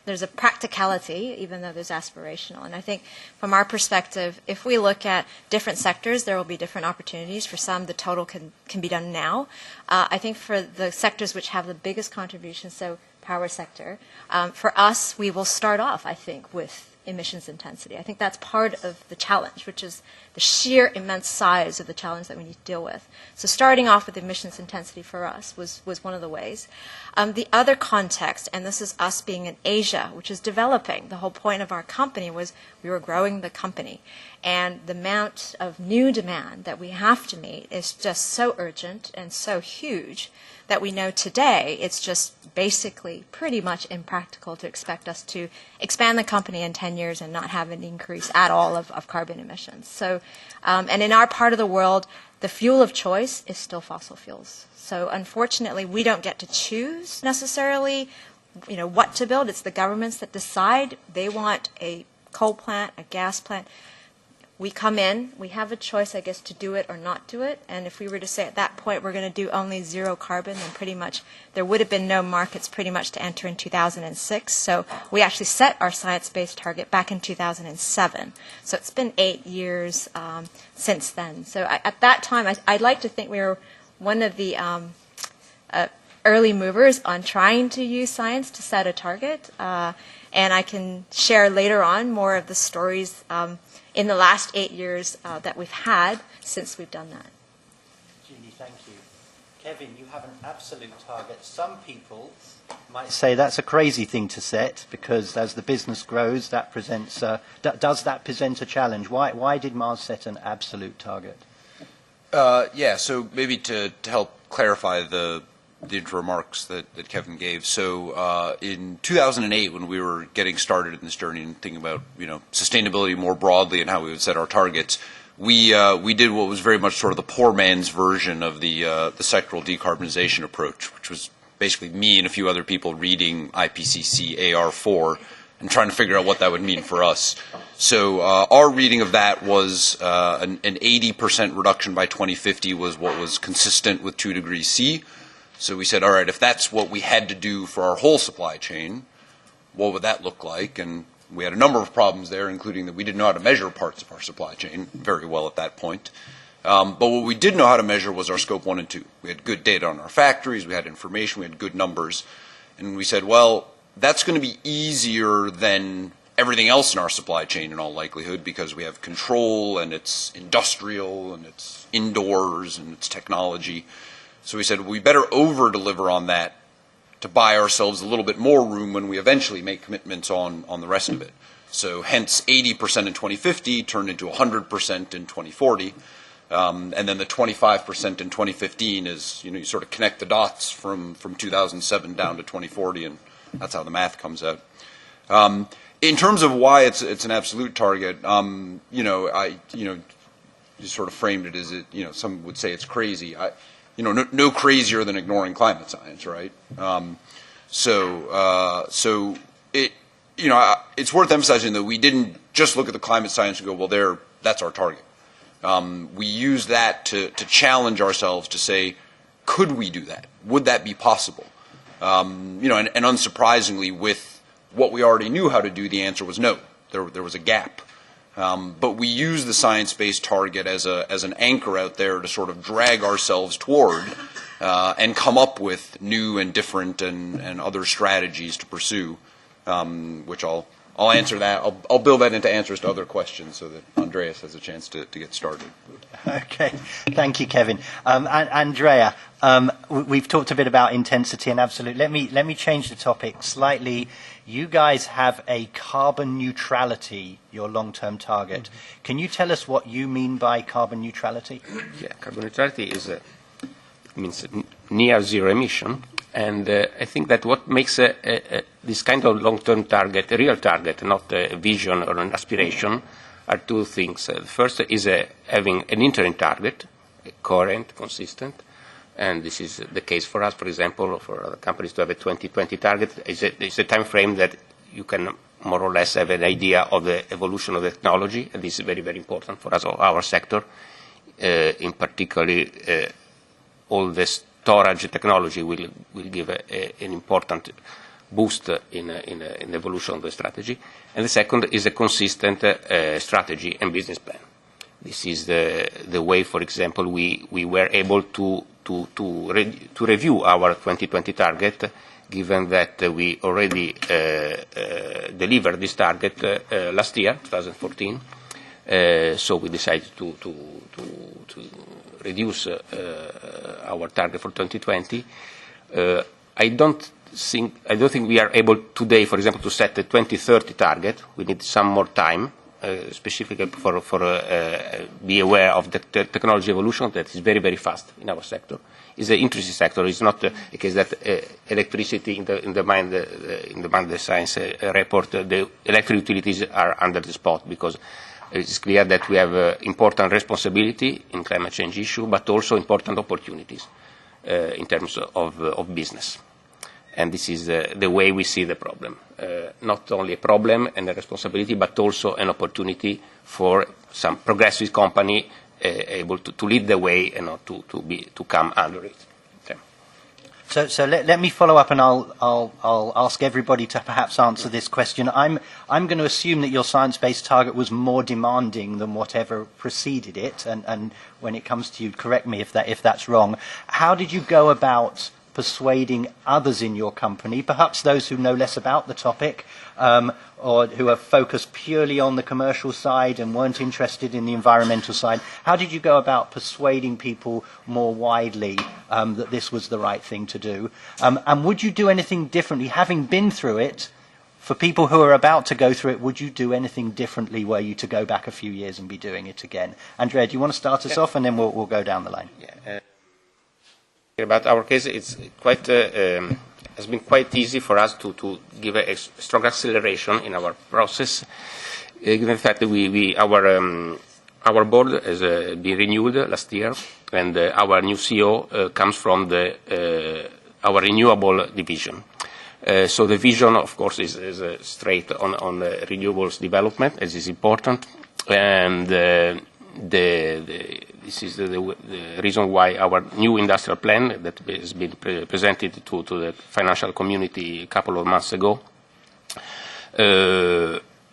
there's a practicality, even though there's aspirational. And I think from our perspective, if we look at different sectors, there will be different opportunities. For some, the total can be done now. I think for the sectors which have the biggest contribution, so power sector, for us, we will start off, I think, with emissions intensity. I think that's part of the challenge, which is the sheer immense size of the challenge that we need to deal with. So starting off with emissions intensity for us was one of the ways. The other context, and this is us being in Asia, which is developing. The whole point of our company was we were growing the company. And the amount of new demand that we have to meet is just so urgent and so huge that we know today it's just basically pretty much impractical to expect us to expand the company in 10 years and not have an increase at all of carbon emissions. So, and in our part of the world, the fuel of choice is still fossil fuels. So unfortunately, we don't get to choose necessarily, what to build. It's the governments that decide. They want a coal plant, a gas plant. We come in, we have a choice, I guess, to do it or not do it. And if we were to say at that point we're going to do only zero carbon, then pretty much there would have been no markets pretty much to enter in 2006. So we actually set our science-based target back in 2007. So it's been 8 years since then. So at that time, I'd like to think we were one of the early movers on trying to use science to set a target. And I can share later on more of the stories in the last 8 years that we've had since we've done that. Jeannie, thank you. Kevin, you have an absolute target. Some people might say that's a crazy thing to set because as the business grows, that presents does that present a challenge? Why did Mars set an absolute target? So maybe to help clarify the intro remarks that Kevin gave. So in 2008, when we were getting started in this journey and thinking about sustainability more broadly and how we would set our targets, we did what was very much sort of the poor man's version of the sectoral decarbonization approach, which was basically me and a few other people reading IPCC AR4 and trying to figure out what that would mean for us. So our reading of that was an 80% reduction by 2050 was what was consistent with 2 degrees C. So we said, all right, if that's what we had to do for our whole supply chain, what would that look like? And we had a number of problems there, including that we didn't know how to measure parts of our supply chain very well at that point. But what we did know how to measure was our scope 1 and 2. We had good data on our factories, we had information, we had good numbers. And we said, well, that's going to be easier than everything else in our supply chain in all likelihood because we have control and it's industrial and it's indoors and it's technology. So we said, we better over-deliver on that to buy ourselves a little bit more room when we eventually make commitments on the rest of it. So hence 80% in 2050 turned into 100% in 2040. And then the 25% in 2015 is, you sort of connect the dots from 2007 down to 2040, and that's how the math comes out. In terms of why it's an absolute target, you sort of framed it as some would say it's crazy. No crazier than ignoring climate science, right? So, it's worth emphasizing that we didn't just look at the climate science and go, well, that's our target. We use that to challenge ourselves to say, could we do that? Would that be possible? And unsurprisingly, with what we already knew how to do, the answer was no. There was a gap. But we use the science-based target as an anchor out there to sort of drag ourselves toward and come up with new and different and other strategies to pursue, which I'll answer that. I'll build that into answers to other questions so that Andreas has a chance to get started. Okay, thank you, Kevin. Andrea, we've talked a bit about intensity and absolute. Let me change the topic slightly. You guys have a carbon neutrality, your long-term target. Mm-hmm. Can you tell us what you mean by carbon neutrality? Yeah, carbon neutrality means near zero emission. And I think that what makes this kind of long-term target a real target, not a vision or an aspiration, are two things. The first is having an interim target, coherent, consistent, and this is the case for us, for example, for other companies to have a 2020 target. It's a time frame that you can more or less have an idea of the evolution of the technology, and this is very, very important for us, our sector, in particular all the storage technology will give an important boost in the evolution of the strategy. And the second is a consistent strategy and business plan. This is the way, for example, we were able to review our 2020 target, given that we already delivered this target last year, 2014. So we decided to reduce our target for 2020. I don't think we are able today, for example, to set a 2030 target. We need some more time, specifically for be aware of the technology evolution that is very, very fast in our sector. It's an interesting sector. It's not a case that electricity in the mind science report, the electric utilities are under the spot, because it's clear that we have important responsibility in climate change issue, but also important opportunities in terms of business. And this is the way we see the problem. Not only a problem and a responsibility, but also an opportunity for some progressive company able to lead the way and not to come under it. Okay. So let me follow up, and I'll ask everybody to perhaps answer this question. I'm going to assume that your science-based target was more demanding than whatever preceded it, and when it comes to you, correct me if that's wrong. How did you go about persuading others in your company, perhaps those who know less about the topic, or who are focused purely on the commercial side and weren't interested in the environmental side? How did you go about persuading people more widely that this was the right thing to do? And would you do anything differently, having been through it? For people who are about to go through it, would you do anything differently were you to go back a few years and be doing it again? Andrea, do you want to start us off, and then we'll go down the line? Yeah. About our case, it's quite has been quite easy for us to give a strong acceleration in our process, given the fact that our board has been renewed last year, and our new CEO comes from our renewable division. So the vision, of course, is straight on renewables development, as is important, and this is the reason why our new industrial plan that has been presented to the financial community a couple of months ago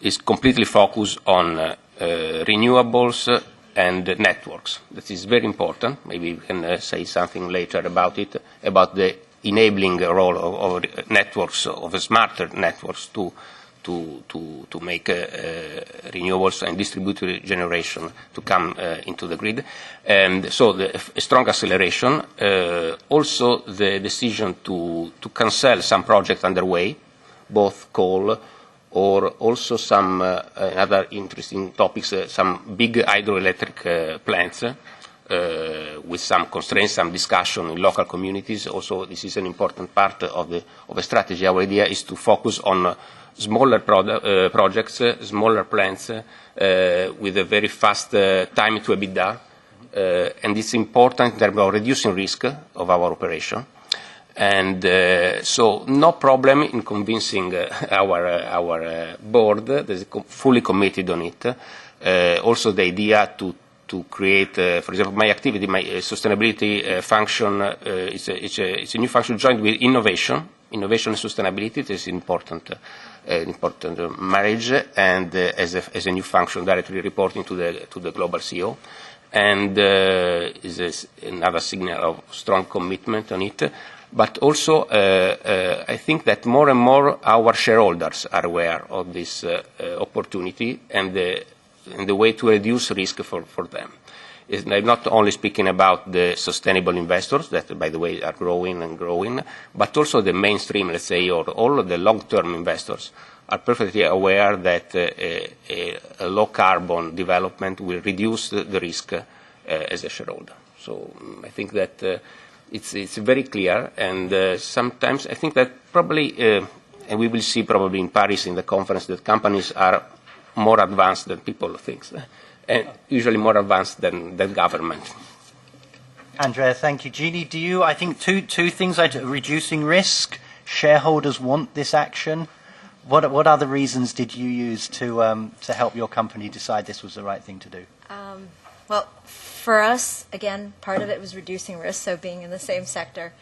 is completely focused on renewables and networks. That is very important. Maybe we can say something later about it, about the enabling role of networks, of smarter networks to make renewables and distributed generation to come into the grid. And so a strong acceleration. Also the decision to cancel some projects underway, both coal or also some other interesting topics, some big hydroelectric plants with some constraints, some discussion in local communities. Also, this is an important part of the strategy. Our idea is to focus on smaller projects, smaller plants with a very fast time to EBITDA, and it's important in terms of reducing risk of our operation. And so no problem in convincing our board that is fully committed on it. Also the idea to create, for example, my activity, my sustainability function it's a new function joined with innovation. Innovation and sustainability it is important marriage, and as a new function directly reporting to the global CEO, and is another signal of strong commitment on it. But also, I think that more and more our shareholders are aware of this opportunity and the way to reduce risk for them. I'm not only speaking about the sustainable investors that, by the way, are growing and growing, but also the mainstream, let's say, or all of the long-term investors are perfectly aware that a low-carbon development will reduce the risk as a shareholder. So I think that it's very clear, and sometimes I think that probably, and we will see probably in Paris in the conference, that companies are more advanced than people think, and usually more advanced than government. Andrea, thank you. Jeannie, do you, I think two things, reducing risk, shareholders want this action. What other reasons did you use to help your company decide this was the right thing to do? Well, for us, again, part of it was reducing risk, so being in the same sector.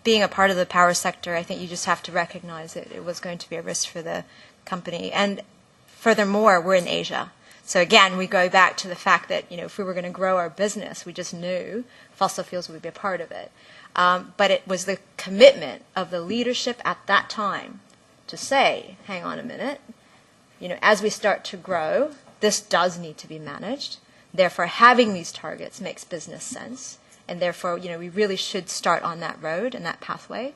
Being a part of the power sector, I think you just have to recognize it was going to be a risk for the company. And furthermore, we're in Asia. So again, we go back to the fact that, if we were going to grow our business, we just knew fossil fuels would be a part of it. But it was the commitment of the leadership at that time to say, hang on a minute, as we start to grow, this does need to be managed. Therefore, having these targets makes business sense. And therefore, we really should start on that road and that pathway.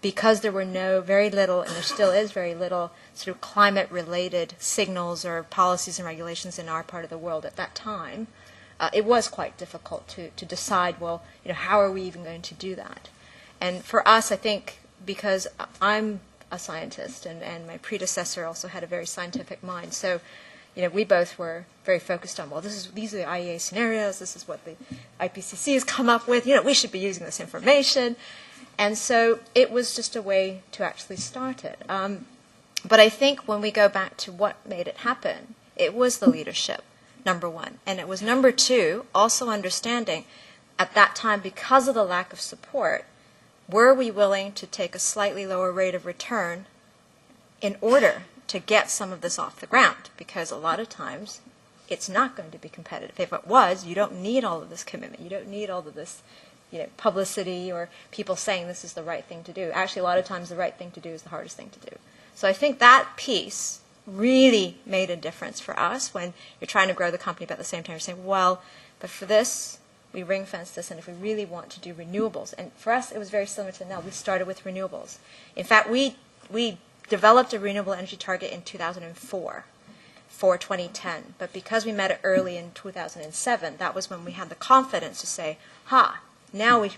Because there were very little, and there still is very little, sort of climate-related signals or policies and regulations in our part of the world at that time, it was quite difficult to decide, well, how are we even going to do that? And for us, I think, because I'm a scientist and my predecessor also had a very scientific mind, so we both were very focused on, well, these are the IEA scenarios, this is what the IPCC has come up with, we should be using this information. And so it was just a way to actually start it. But I think when we go back to what made it happen, it was the leadership, number one. And it was number two, also understanding at that time, because of the lack of support, were we willing to take a slightly lower rate of return in order to get some of this off the ground? Because a lot of times it's not going to be competitive. If it was, you don't need all of this commitment. You don't need all of this publicity or people saying this is the right thing to do. Actually, a lot of times the right thing to do is the hardest thing to do. So I think that piece really made a difference for us when you're trying to grow the company, but at the same time you're saying, well, but for this, we ring-fence this, and if we really want to do renewables, and for us it was very similar to now, we started with renewables. In fact, we developed a renewable energy target in 2004 for 2010, but because we met it early in 2007, that was when we had the confidence to say, now we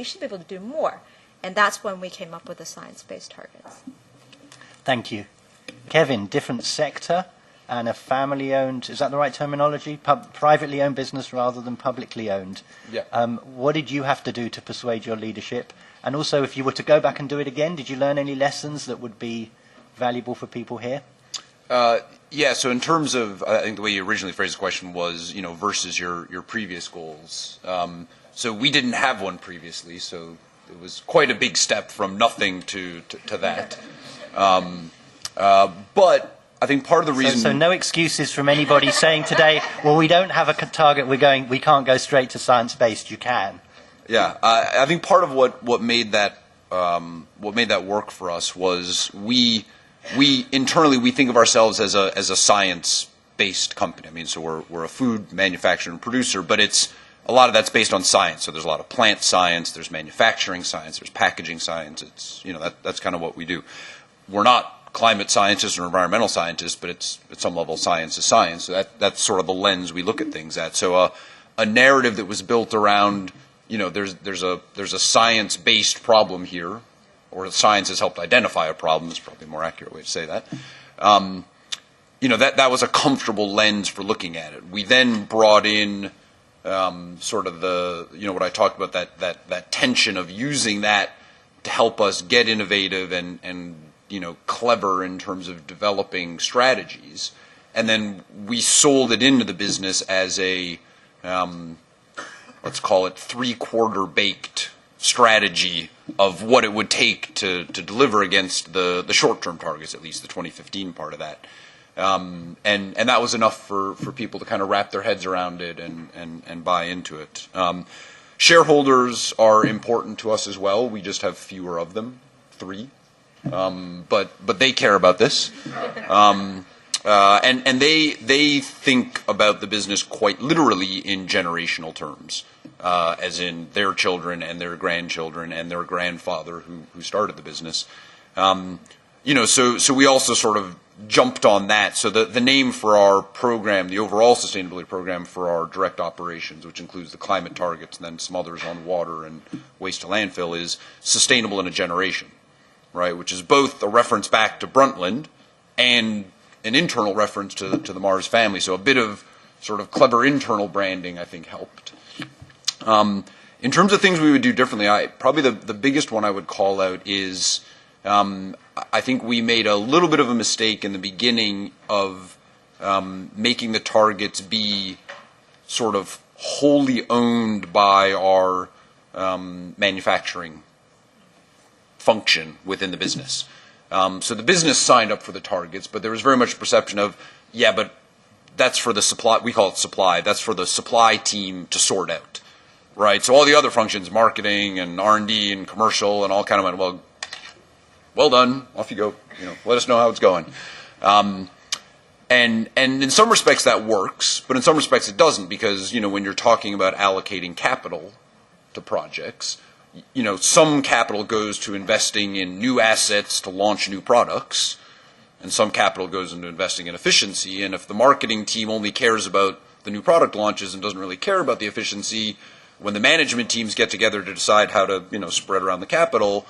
should be able to do more. And that's when we came up with the science-based targets. Thank you. Kevin, different sector and a family-owned, is that the right terminology? Privately owned business rather than publicly owned. Yeah. What did you have to do to persuade your leadership? And also, if you were to go back and do it again, did you learn any lessons that would be valuable for people here? Yeah, so in terms of, I think the way you originally phrased the question was, versus your previous goals. So we didn't have one previously, so it was quite a big step from nothing to that. But I think part of the reason... So no excuses from anybody saying today, well, we don't have a target, we can't go straight to science-based, you can. Yeah, I think part of what made that work for us was we internally we think of ourselves as a science-based company. I mean, so we're a food manufacturer and producer, but a lot of that's based on science. So there's a lot of plant science, there's manufacturing science, there's packaging science. It's that's kind of what we do. We're not climate scientists or environmental scientists, but it's at some level science is science. So that's sort of the lens we look at things at. So a narrative that was built around there's a science-based problem here, or science has helped identify a problem is probably a more accurate way to say that. That was a comfortable lens for looking at it. We then brought in sort of the, what I talked about, that tension of using that to help us get innovative and clever in terms of developing strategies. And then we sold it into the business as a, let's call it three-quarter baked strategy of what it would take to deliver against the short-term targets, at least the 2015 part of that. And that was enough for people to kind of wrap their heads around it and buy into it. Shareholders are important to us as well. We just have fewer of them, 3. But they care about this. And they think about the business quite literally in generational terms, as in their children and their grandchildren and their grandfather who started the business. So we also sort of jumped on that. So the name for our program, the overall sustainability program for our direct operations, which includes the climate targets and then some others on water and waste to landfill, is Sustainable in a Generation, right? Which is both a reference back to Brundtland and an internal reference to the Mars family. So a bit of sort of clever internal branding, I think, helped. In terms of things we would do differently, probably the biggest one I would call out is I think we made a little bit of a mistake in the beginning of making the targets be sort of wholly owned by our manufacturing function within the business. So the business signed up for the targets, but there was very much a perception of, yeah, but that's for the supply, we call it supply, that's for the supply team to sort out, right? So all the other functions, marketing and R&D and commercial and all kind of went, well done, off you go, let us know how it's going. And in some respects that works, but in some respects it doesn't, because, when you're talking about allocating capital to projects, some capital goes to investing in new assets to launch new products, and some capital goes into investing in efficiency. And if the marketing team only cares about the new product launches and doesn't really care about the efficiency, when the management teams get together to decide how to, spread around the capital,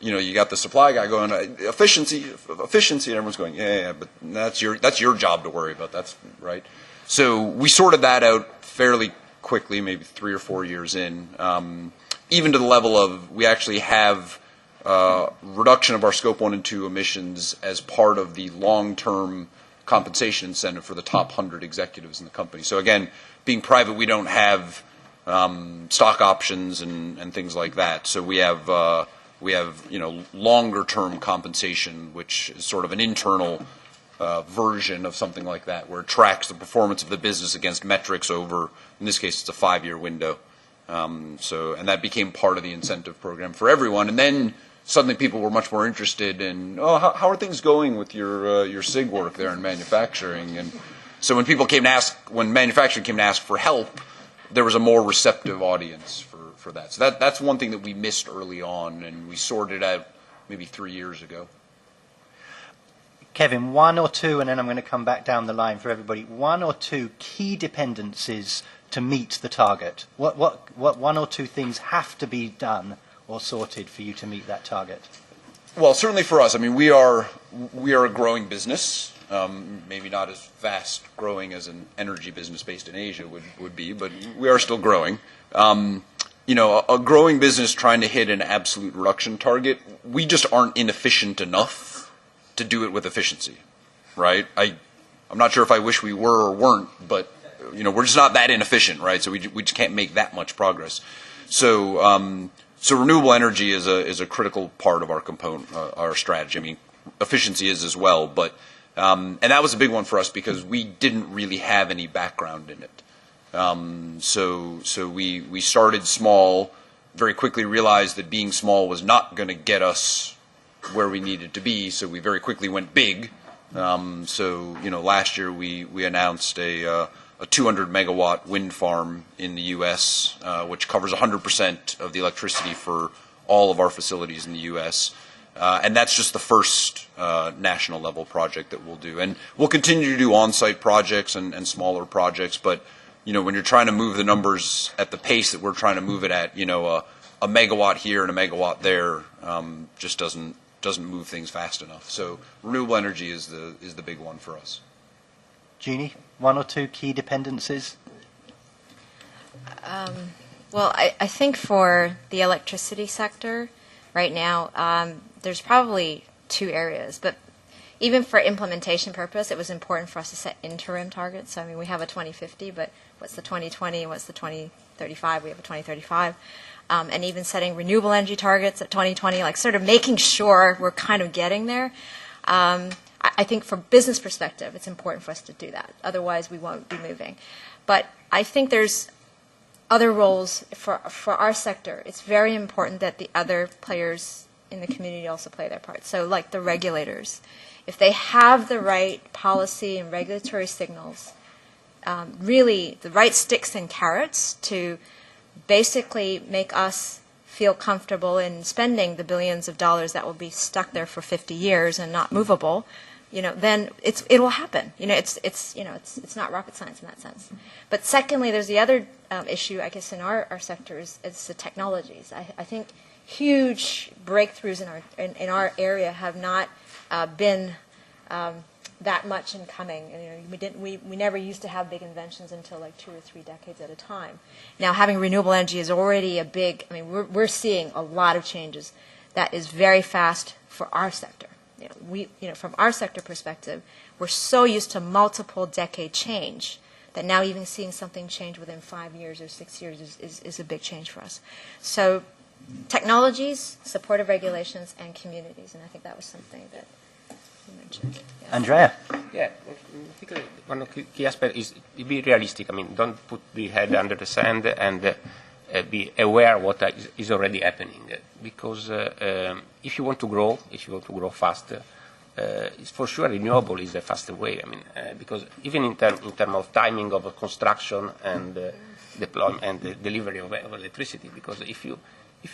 you got the supply guy going, efficiency, and everyone's going, yeah, but that's your job to worry about. That's right. So we sorted that out fairly quickly, maybe 3 or 4 years in. Even to the level of we actually have reduction of our Scope 1 and 2 emissions as part of the long-term compensation incentive for the top 100 executives in the company. So again, being private, we don't have stock options and things like that. So we have longer-term compensation, which is sort of an internal version of something like that, where it tracks the performance of the business against metrics over, in this case, it's a 5-year window. And that became part of the incentive program for everyone. And then suddenly people were much more interested in, how are things going with your SIG work there in manufacturing? And so when manufacturing came to ask for help, there was a more receptive audience for that. So that's one thing that we missed early on, and we sorted out maybe 3 years ago. Kevin, 1 or 2, and then I'm going to come back down the line for everybody. 1 or 2 key dependencies to meet the target. What 1 or 2 things have to be done or sorted for you to meet that target? Well, certainly for us. I mean, we are a growing business. Maybe not as fast growing as an energy business based in Asia would be, but we are still growing. A growing business trying to hit an absolute reduction target, we just aren't inefficient enough to do it with efficiency, right? I'm not sure if I wish we were or weren't, but we're just not that inefficient, right? So we just can't make that much progress. So renewable energy is a critical part of our component, our strategy. I mean, efficiency is as well, but and that was a big one for us because we didn't really have any background in it. So we started small, very quickly realized that being small was not going to get us where we needed to be, so we very quickly went big. Last year we announced a 200 megawatt wind farm in the U.S., which covers 100% of the electricity for all of our facilities in the U.S. And that's just the first national level project that we'll do. And we'll continue to do on-site projects and smaller projects, but when you're trying to move the numbers at the pace that we're trying to move it at, a megawatt here and a megawatt there just doesn't move things fast enough. So renewable energy is the big one for us. Jeannie, 1 or 2 key dependencies? Well, I think for the electricity sector right now, there's probably two areas. But even for implementation purpose, it was important for us to set interim targets. So, I mean, we have a 2050, but what's the 2020? What's the 2035? We have a 2035. And even setting renewable energy targets at 2020, like sort of making sure we're kind of getting there. I think from business perspective, it's important for us to do that. Otherwise, we won't be moving. But I think there's other roles for our sector. It's very important that the other players in the community also play their part. So like the regulators, if they have the right policy and regulatory signals, really the right sticks and carrots to basically make us feel comfortable in spending the billions of dollars that will be stuck there for 50 years and not movable, then it will happen. It's not rocket science in that sense. But secondly, there's the other issue, I guess, in our sector is the technologies. I think huge breakthroughs in our area have not been that much in coming. We never used to have big inventions until like 2 or 3 decades at a time. Now having renewable energy is already a big. I mean, we're seeing a lot of changes that is very fast for our sector. From our sector perspective, we're so used to multiple decade change that now even seeing something change within 5 years or 6 years is a big change for us. So technologies, supportive regulations, and communities, and I think that was something that you mentioned. Yes. Andrea? Yeah, I think one of the key aspects is to be realistic. I mean, don't put the head under the sand and be aware of what is already happening. Because if you want to grow faster, it's for sure renewable is the faster way. I mean, because even in terms of timing of construction and deployment and the delivery of electricity, because if you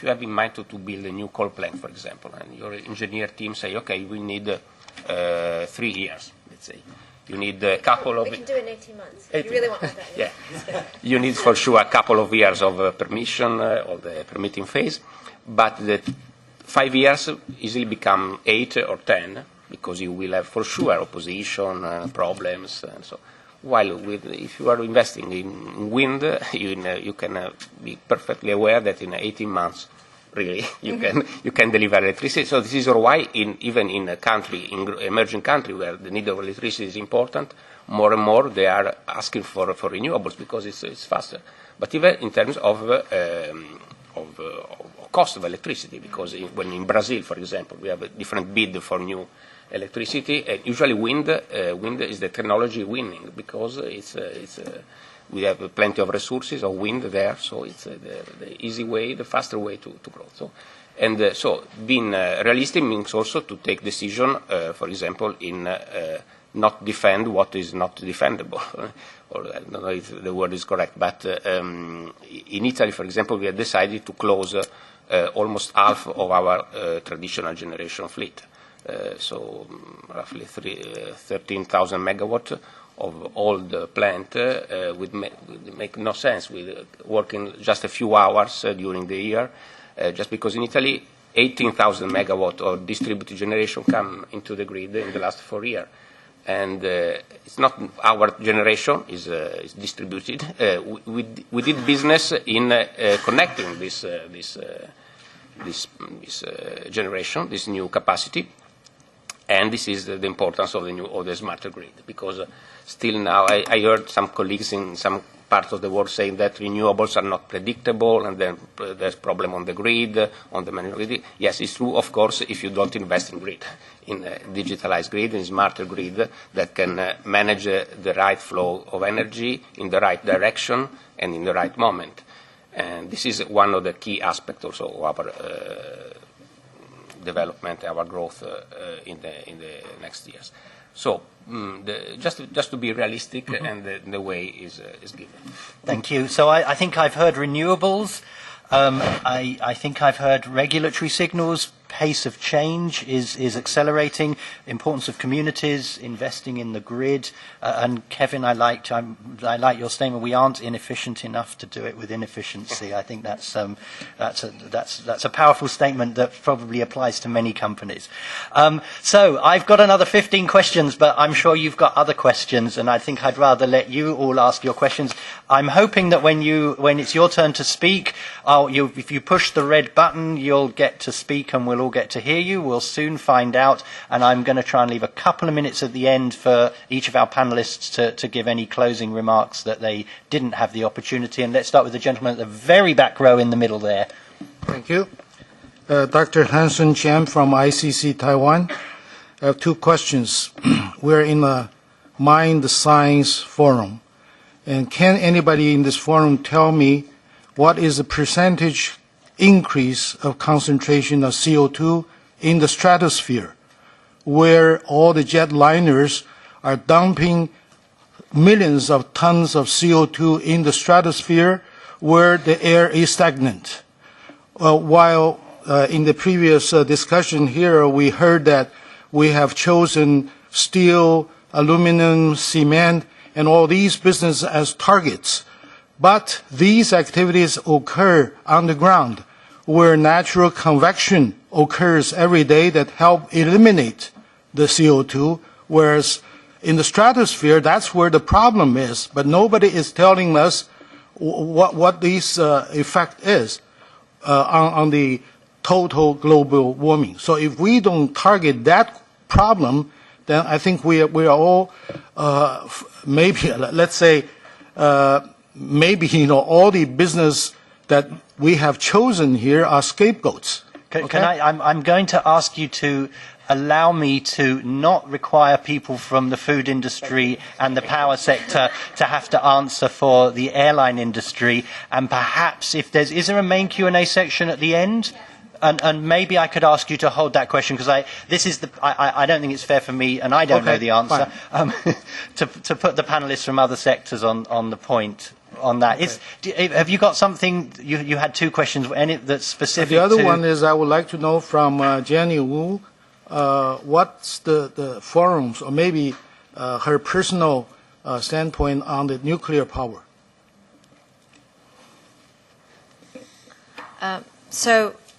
have in mind to build a new coal plant, for example, and your engineer team say, okay, we need 3 years, let's say. You need a couple of... We can do it in 18 months. You really want that? Yeah. You need for sure a couple of years of permission or the permitting phase, but the 5 years easily become 8 or 10 because you will have for sure opposition, problems, and so. While if you are investing in wind, you can be perfectly aware that in 18 months, really, you can deliver electricity. So this is why even in a country, in emerging country where the need of electricity is important, more and more they are asking for renewables because it's faster. But even in terms of cost of electricity, because when in Brazil, for example, we have a different bid for new electricity, and usually wind is the technology winning because we have plenty of resources of wind there, so it's the easy way, the faster way to grow. So being realistic means also to take decision, for example, in not defend what is not defendable. Or I don't know if the word is correct, but in Italy, for example, we have decided to close almost half of our traditional generation fleet. So roughly 13,000 megawatt of old plant would make no sense with working just a few hours during the year, just because in Italy 18,000 megawatt of distributed generation come into the grid in the last 4 years. And it's not our generation is distributed. We did business in connecting this generation, this new capacity. And this is the importance of the smarter grid, because still now I heard some colleagues in some parts of the world saying that renewables are not predictable and then there's problem on the grid, on the manual grid. Yes, it's true, of course, if you don't invest in grid, in a digitalized grid, in smarter grid that can manage the right flow of energy in the right direction and in the right moment. And this is one of the key aspects also of our development, our growth in the next years. So just to be realistic, and the way is given. Thank you. So I think I've heard renewables. I think I've heard regulatory signals, pace of change is accelerating, importance of communities, investing in the grid, and Kevin, I like your statement. We aren't inefficient enough to do it with inefficiency. I think that's a powerful statement that probably applies to many companies. So I've got another 15 questions, but I'm sure you've got other questions, and I think I'd rather let you all ask your questions. I'm hoping that when it's your turn to speak, if you push the red button, you'll get to speak and we'll all get to hear you. We'll soon find out, and I'm going to try and leave a couple of minutes at the end for each of our panelists to give any closing remarks that they didn't have the opportunity. And let's start with the gentleman at the very back row in the middle there. Thank you. Dr. Hansen Chen from ICC Taiwan. I have two questions. We're in a Mind Science Forum. And can anybody in this forum tell me what is the percentage increase of concentration of CO2 in the stratosphere, where all the jetliners are dumping millions of tons of CO2 in the stratosphere where the air is stagnant? While in the previous discussion here, we heard that we have chosen steel, aluminum, cement, and all these businesses as targets. But these activities occur underground, where natural convection occurs every day that help eliminate the CO2, whereas in the stratosphere, that's where the problem is. But nobody is telling us what this effect is on the total global warming. So if we don't target that problem, then I think we are all maybe, let's say, maybe all the business that we have chosen here are scapegoats. I'm going to ask you to allow me to not require people from the food industry and the power sector to have to answer for the airline industry. And perhaps if is there a main Q&A section at the end? And maybe I could ask you to hold that question, because I don't think it's fair for me, and I don't know the answer, to put the panelists from other sectors on the point on that. Okay. Have you got something? You had two questions. Any that's specific? The other one is I would like to know from Jenny Wu, what's the forums or maybe her personal standpoint on the nuclear power.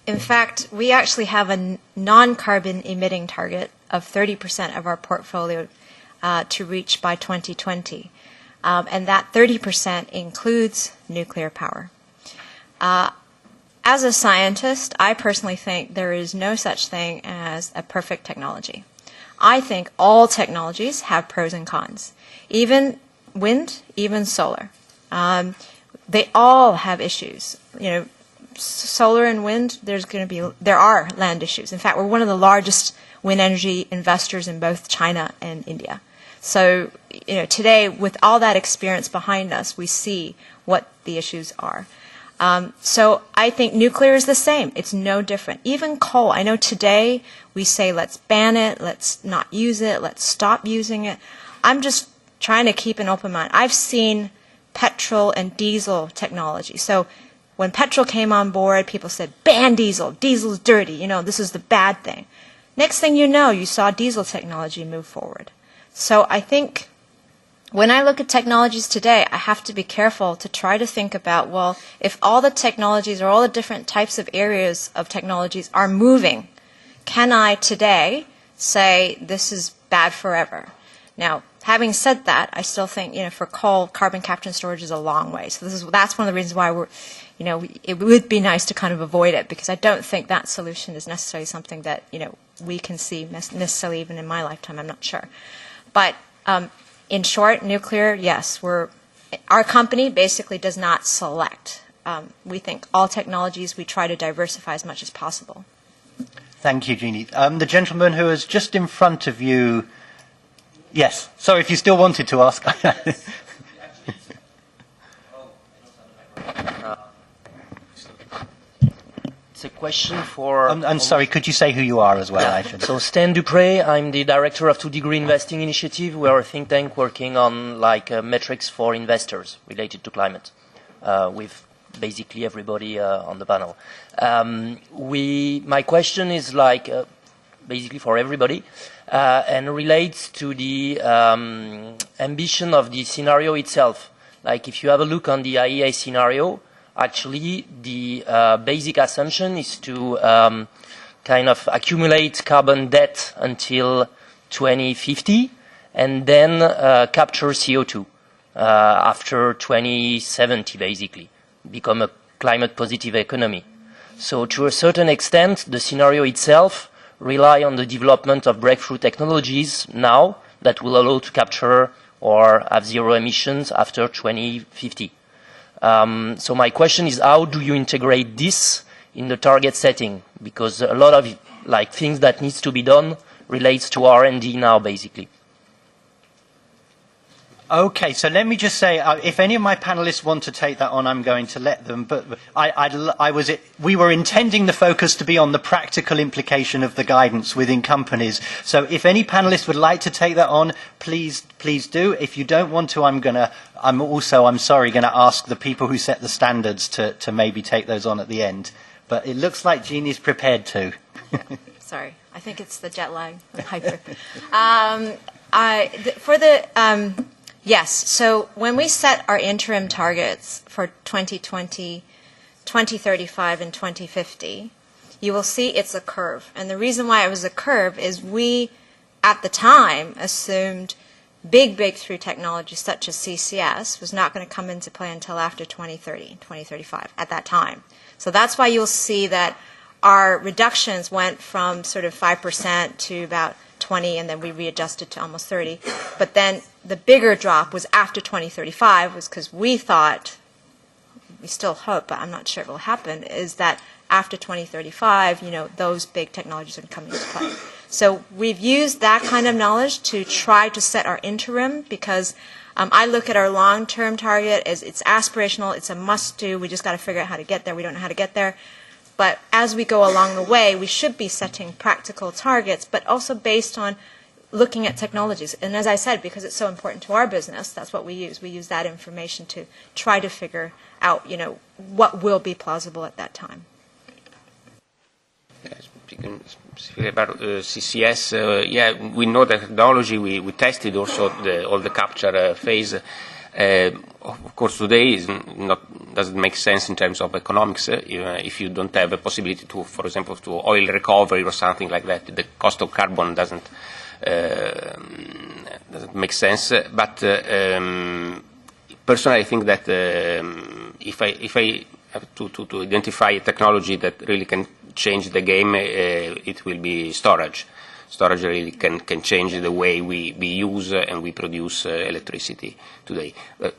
In fact, we actually have a non-carbon emitting target of 30% of our portfolio to reach by 2020. And that 30% includes nuclear power. As a scientist, I personally think there is no such thing as a perfect technology. I think all technologies have pros and cons. Even wind, even solar. They all have issues. Solar and wind, there are land issues. In fact, we're one of the largest wind energy investors in both China and India. So, today, with all that experience behind us, we see what the issues are. So I think nuclear is the same. It's no different. Even coal. I know today we say let's ban it, let's not use it, let's stop using it. I'm just trying to keep an open mind. I've seen petrol and diesel technology. So when petrol came on board, people said, ban diesel. Diesel's dirty. This is the bad thing. Next thing you know, you saw diesel technology move forward. So I think when I look at technologies today, I have to be careful to try to think about, well, if all the technologies or all the different types of areas of technologies are moving, can I today say this is bad forever? Now, having said that, I still think, for coal, carbon capture and storage is a long way. So that's one of the reasons why it would be nice to kind of avoid it, because I don't think that solution is necessarily something that, we can see necessarily even in my lifetime. I'm not sure. But in short, nuclear, yes, our company basically does not select. We think all technologies, we try to diversify as much as possible. Thank you, Jeannie. The gentleman who is just in front of you. Yes. Sorry, if you still wanted to ask. It's a question for... I'm sorry, could you say who you are as well? I should. So Stan Dupré, I'm the director of 2 Degree Investing Initiative. We are a think tank working on metrics for investors related to climate. We've basically everybody on the panel. My question is like basically for everybody and relates to the ambition of the scenario itself. Like if you have a look on the IEA scenario, actually the basic assumption is to kind of accumulate carbon debt until 2050 and then capture CO2 after 2070, basically, become a climate positive economy. So to a certain extent, the scenario itself rely on the development of breakthrough technologies now that will allow to capture or have zero emissions after 2050. So my question is, how do you integrate this in the target setting? Because a lot of things that needs to be done relates to R&D now, basically. Okay, so let me just say, if any of my panelists want to take that on, I'm going to let them. But we were intending the focus to be on the practical implication of the guidance within companies. So if any panelists would like to take that on, please do. If you don't want to, I'm sorry, going to ask the people who set the standards to maybe take those on at the end. But it looks like Jeannie's prepared to. Sorry, I think it's the jet lag. Hyper. Yes, so when we set our interim targets for 2020, 2035, and 2050, you will see it's a curve. And the reason why it was a curve is we, at the time, assumed big breakthrough technologies such as CCS was not going to come into play until after 2030, 2035, at that time. So that's why you'll see that our reductions went from sort of 5% to about 20, and then we readjusted to almost 30. But then the bigger drop was after 2035, was because we thought, we still hope, but I'm not sure it will happen, is that after 2035, those big technologies are coming into play. So we've used that kind of knowledge to try to set our interim, because I look at our long-term target as it's aspirational, it's a must-do, we just got to figure out how to get there, we don't know how to get there. But as we go along the way, we should be setting practical targets, but also based on looking at technologies. And as I said, because it's so important to our business, that's what we use. We use that information to try to figure out, what will be plausible at that time. Speaking specifically about CCS, we know the technology. We tested also all the capture phase. Of course, today doesn't make sense in terms of economics. If you don't have a possibility to, for example, to oil recovery or something like that, the cost of carbon doesn't make sense. But personally, I think that if I have to identify a technology that really can change the game, it will be storage. Storage really can change the way we use and we produce electricity today.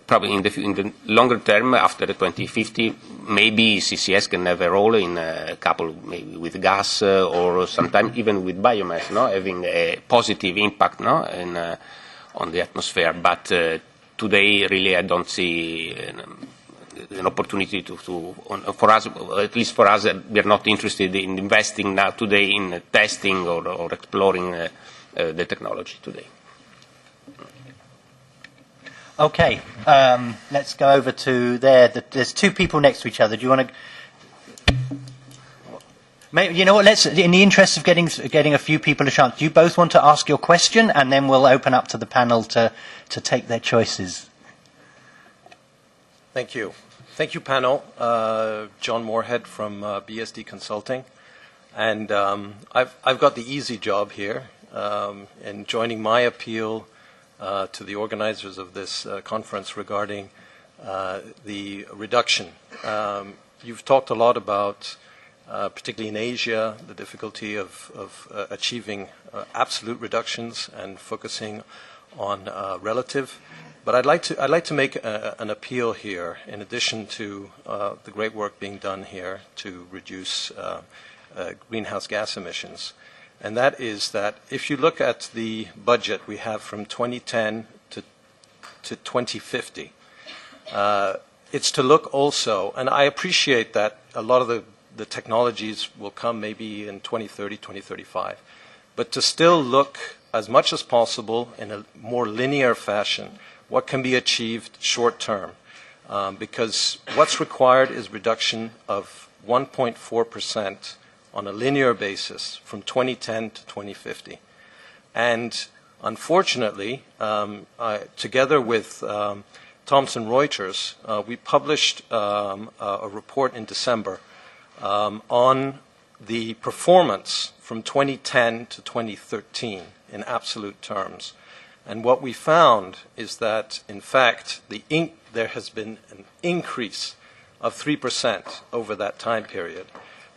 Probably in the longer term, after 2050, maybe CCS can have a role in a couple, maybe with gas or sometimes even with biomass, having a positive impact on the atmosphere. But today, really, I don't see an opportunity for us, at least for us, we are not interested in investing now today in testing or exploring the technology today. Okay, let's go over to there. There's two people next to each other. Do you want to? You know what? Let's, in the interest of getting a few people a chance, do you both want to ask your question, and then we'll open up to the panel to take their choices. Thank you. Thank you, panel. John Moorhead from BSD Consulting. And I've got the easy job here in joining my appeal to the organizers of this conference regarding the reduction. You've talked a lot about, particularly in Asia, the difficulty of achieving absolute reductions and focusing on relative. But I'd like to make an appeal here, in addition to the great work being done here to reduce greenhouse gas emissions. And that is that if you look at the budget we have from 2010 to 2050, it's to look also, and I appreciate that a lot of the technologies will come maybe in 2030, 2035, but to still look as much as possible in a more linear fashion what can be achieved short term. because what's required is reduction of 1.4% on a linear basis from 2010 to 2050. And unfortunately, together with Thomson Reuters, we published a report in December on the performance from 2010 to 2013 in absolute terms. And what we found is that, in fact, there has been an increase of 3% over that time period.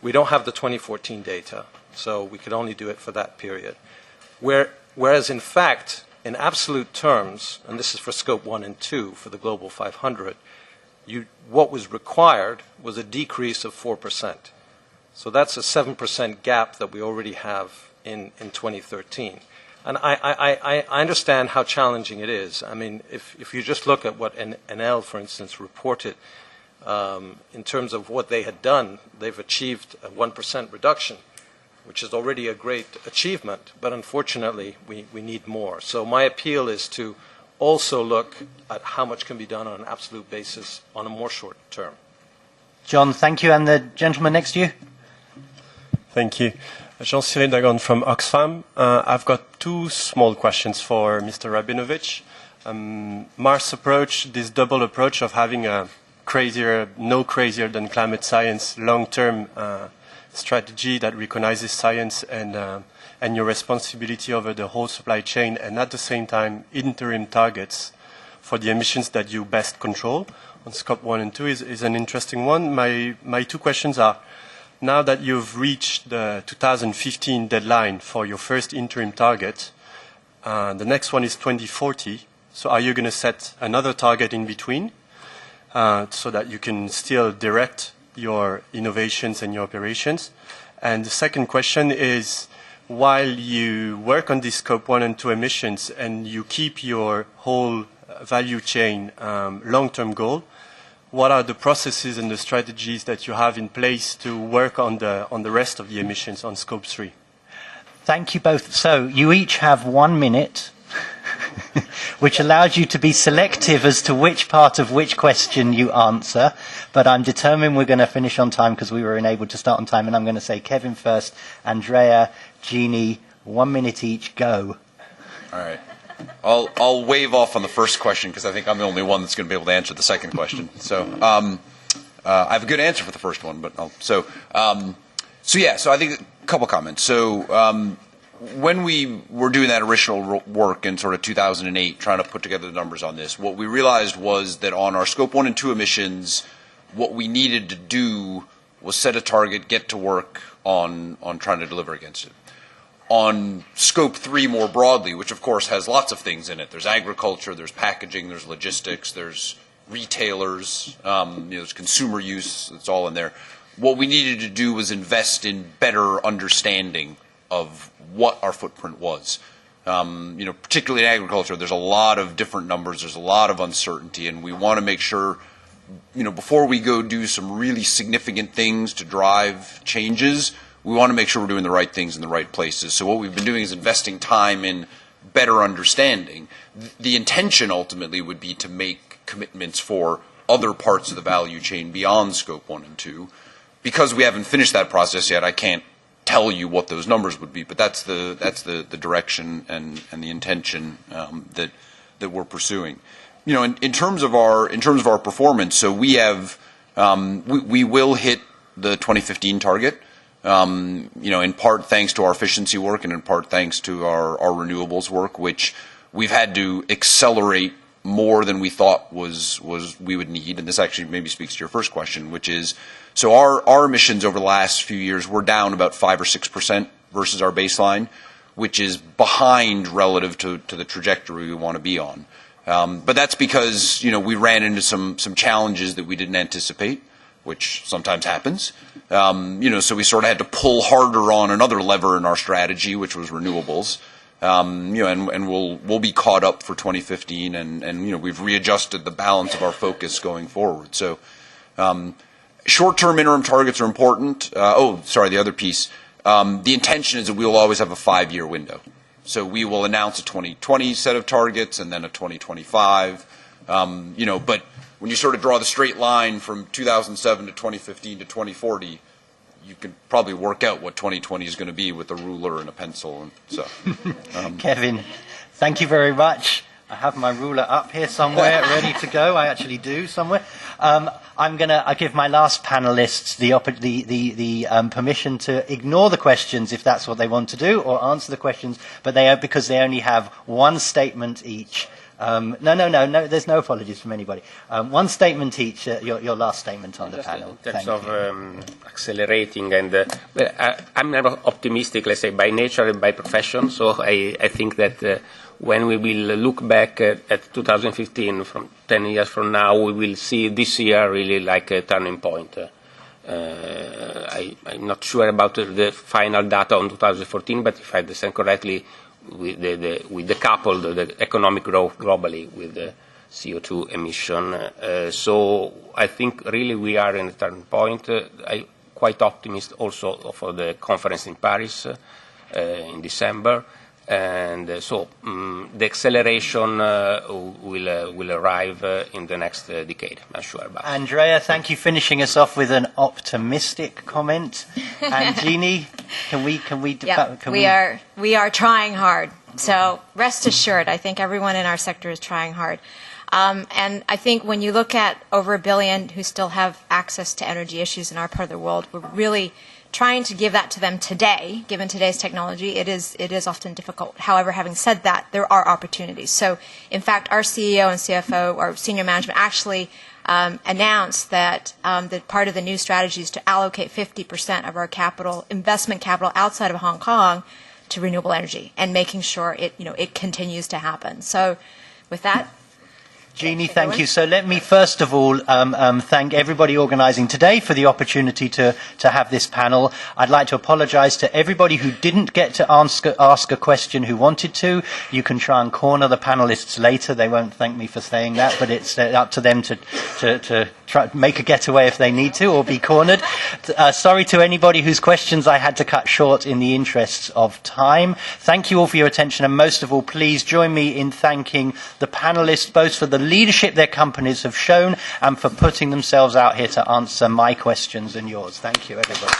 We don't have the 2014 data, so we could only do it for that period. Whereas, in fact, in absolute terms, and this is for Scope 1 and 2 for the Global 500, what was required was a decrease of 4%. So that's a 7% gap that we already have in 2013. And I understand how challenging it is. I mean, if you just look at what NL, for instance, reported in terms of what they had done, they've achieved a 1% reduction, which is already a great achievement, but unfortunately we need more. So my appeal is to also look at how much can be done on an absolute basis on a more short term. John, thank you. And the gentleman next to you. Thank you. Jean-Cyril Dagon from Oxfam. I've got two small questions for Mr. Rabinovich. Mars approach, this double approach of having a no crazier than climate science long-term strategy that recognizes science and your responsibility over the whole supply chain, and at the same time interim targets for the emissions that you best control on Scope 1 and 2 is an interesting one. My two questions are, now that you've reached the 2015 deadline for your first interim target, the next one is 2040. So are you going to set another target in between so that you can still direct your innovations and your operations? And the second question is, while you work on this Scope 1 and 2 emissions and you keep your whole value chain long-term goal, what are the processes and the strategies that you have in place to work on the rest of the emissions on Scope 3? Thank you both. So you each have 1 minute, which allows you to be selective as to which part of which question you answer. But I'm determined we're going to finish on time because we were enabled to start on time. And I'm going to say Kevin first, Andrea, Jeannie, 1 minute each, go. All right. I'll wave off on the first question because I think I'm the only one that's going to be able to answer the second question. So I have a good answer for the first one, but so I think a couple comments. So when we were doing that original work in sort of 2008, trying to put together the numbers on this, what we realized was that on our Scope 1 and 2 emissions, what we needed to do was set a target, get to work on trying to deliver against it. On Scope 3 more broadly, which of course has lots of things in it. There's agriculture, there's packaging, there's logistics, there's retailers, there's consumer use, it's all in there. What we needed to do was invest in better understanding of what our footprint was. Particularly in agriculture, there's a lot of different numbers, there's a lot of uncertainty, and we want to make sure, before we go do some really significant things to drive changes, we want to make sure we're doing the right things in the right places. So what we've been doing is investing time in better understanding. The intention ultimately would be to make commitments for other parts of the value chain beyond Scope 1 and 2. Because we haven't finished that process yet, I can't tell you what those numbers would be, but that's the direction and the intention that we're pursuing. In terms of our performance, so we have we will hit the 2015 target. In part thanks to our efficiency work and in part thanks to our renewables work, which we've had to accelerate more than we thought we would need. And this actually maybe speaks to your first question, which is, so our emissions over the last few years were down about 5 or 6% versus our baseline, which is behind relative to the trajectory we want to be on. But that's because, we ran into some challenges that we didn't anticipate, which sometimes happens. So we sort of had to pull harder on another lever in our strategy, which was renewables. And we'll be caught up for 2015, and we've readjusted the balance of our focus going forward. So short-term interim targets are important. The other piece. The intention is that we will always have a 5-year window. So we will announce a 2020 set of targets and then a 2025. But when you sort of draw the straight line from 2007 to 2015 to 2040, you can probably work out what 2020 is going to be with a ruler and a pencil. And so, Kevin, thank you very much. I have my ruler up here somewhere, ready to go. I actually do somewhere. I give my last panelists the permission to ignore the questions if that's what they want to do, or answer the questions, but because they only have one statement each. No, there's no apologies from anybody. One statement each, your last statement on the panel. In terms of accelerating, and I'm never optimistic, let's say, by nature and by profession, so I think that when we will look back at 2015, from 10 years from now, we will see this year really like a turning point. I'm not sure about the final data on 2014, but if I understand correctly, with the coupled the economic growth globally with the CO2 emission. So I think really we are in a turning point. I'm quite optimistic also for the conference in Paris in December. And so the acceleration will arrive in the next decade, I'm sure about it. Andrea, thank you for finishing us off with an optimistic comment. And Jeannie, we are trying hard. So rest assured, I think everyone in our sector is trying hard. And I think when you look at over 1 billion who still have access to energy issues in our part of the world, we're really trying to give that to them today, given today's technology. It is often difficult. However, having said that, there are opportunities. So, in fact, our CEO and CFO, or senior management, actually announced that part of the new strategy is to allocate 50% of our investment capital outside of Hong Kong to renewable energy, and making sure it continues to happen. So, with that, Jeannie, thank you. So let me first of all thank everybody organising today for the opportunity to have this panel. I'd like to apologise to everybody who didn't get to ask a question who wanted to. You can try and corner the panellists later. They won't thank me for saying that, but it's up to them to try make a getaway if they need to, or be cornered. Sorry to anybody whose questions I had to cut short in the interests of time. Thank you all for your attention, and most of all, please join me in thanking the panellists both for the leadership their companies have shown and for putting themselves out here to answer my questions and yours. Thank you, everybody.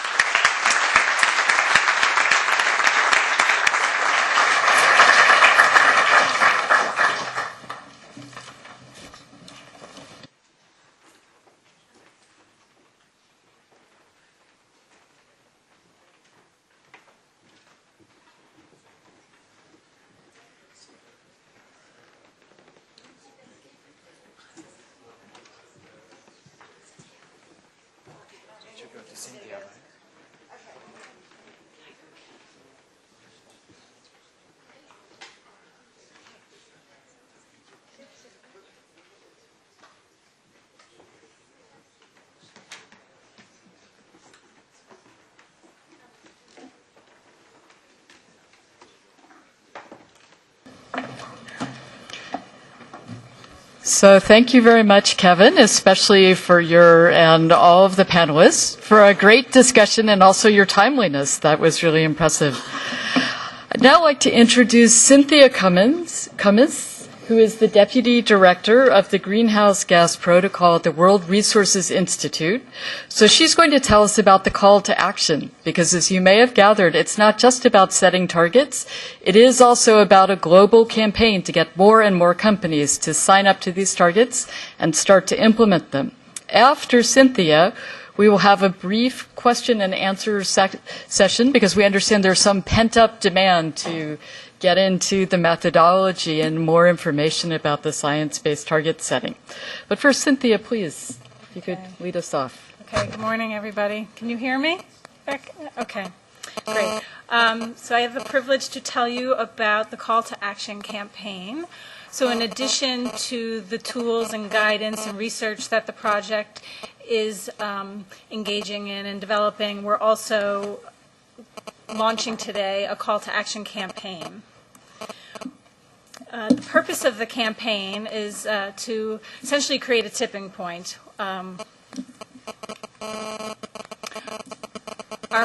So thank you very much, Kevin, especially for your and all of the panelists for a great discussion and also your timeliness. That was really impressive. I'd now like to introduce Cynthia Cummins, who is the Deputy Director of the Greenhouse Gas Protocol at the World Resources Institute. So she's going to tell us about the call to action, because as you may have gathered, it's not just about setting targets. It is also about a global campaign to get more and more companies to sign up to these targets and start to implement them. After Cynthia, we will have a brief question and answer session, because we understand there's some pent-up demand to get into the methodology and more information about the science-based target setting. But first, Cynthia, please, if you could lead us off. Okay, good morning, everybody. Can you hear me? Okay, great. So I have the privilege to tell you about the Call to Action campaign. So in addition to the tools and guidance and research that the project is engaging in and developing, we're also launching today a Call to Action campaign. The purpose of the campaign is to essentially create a tipping point. Our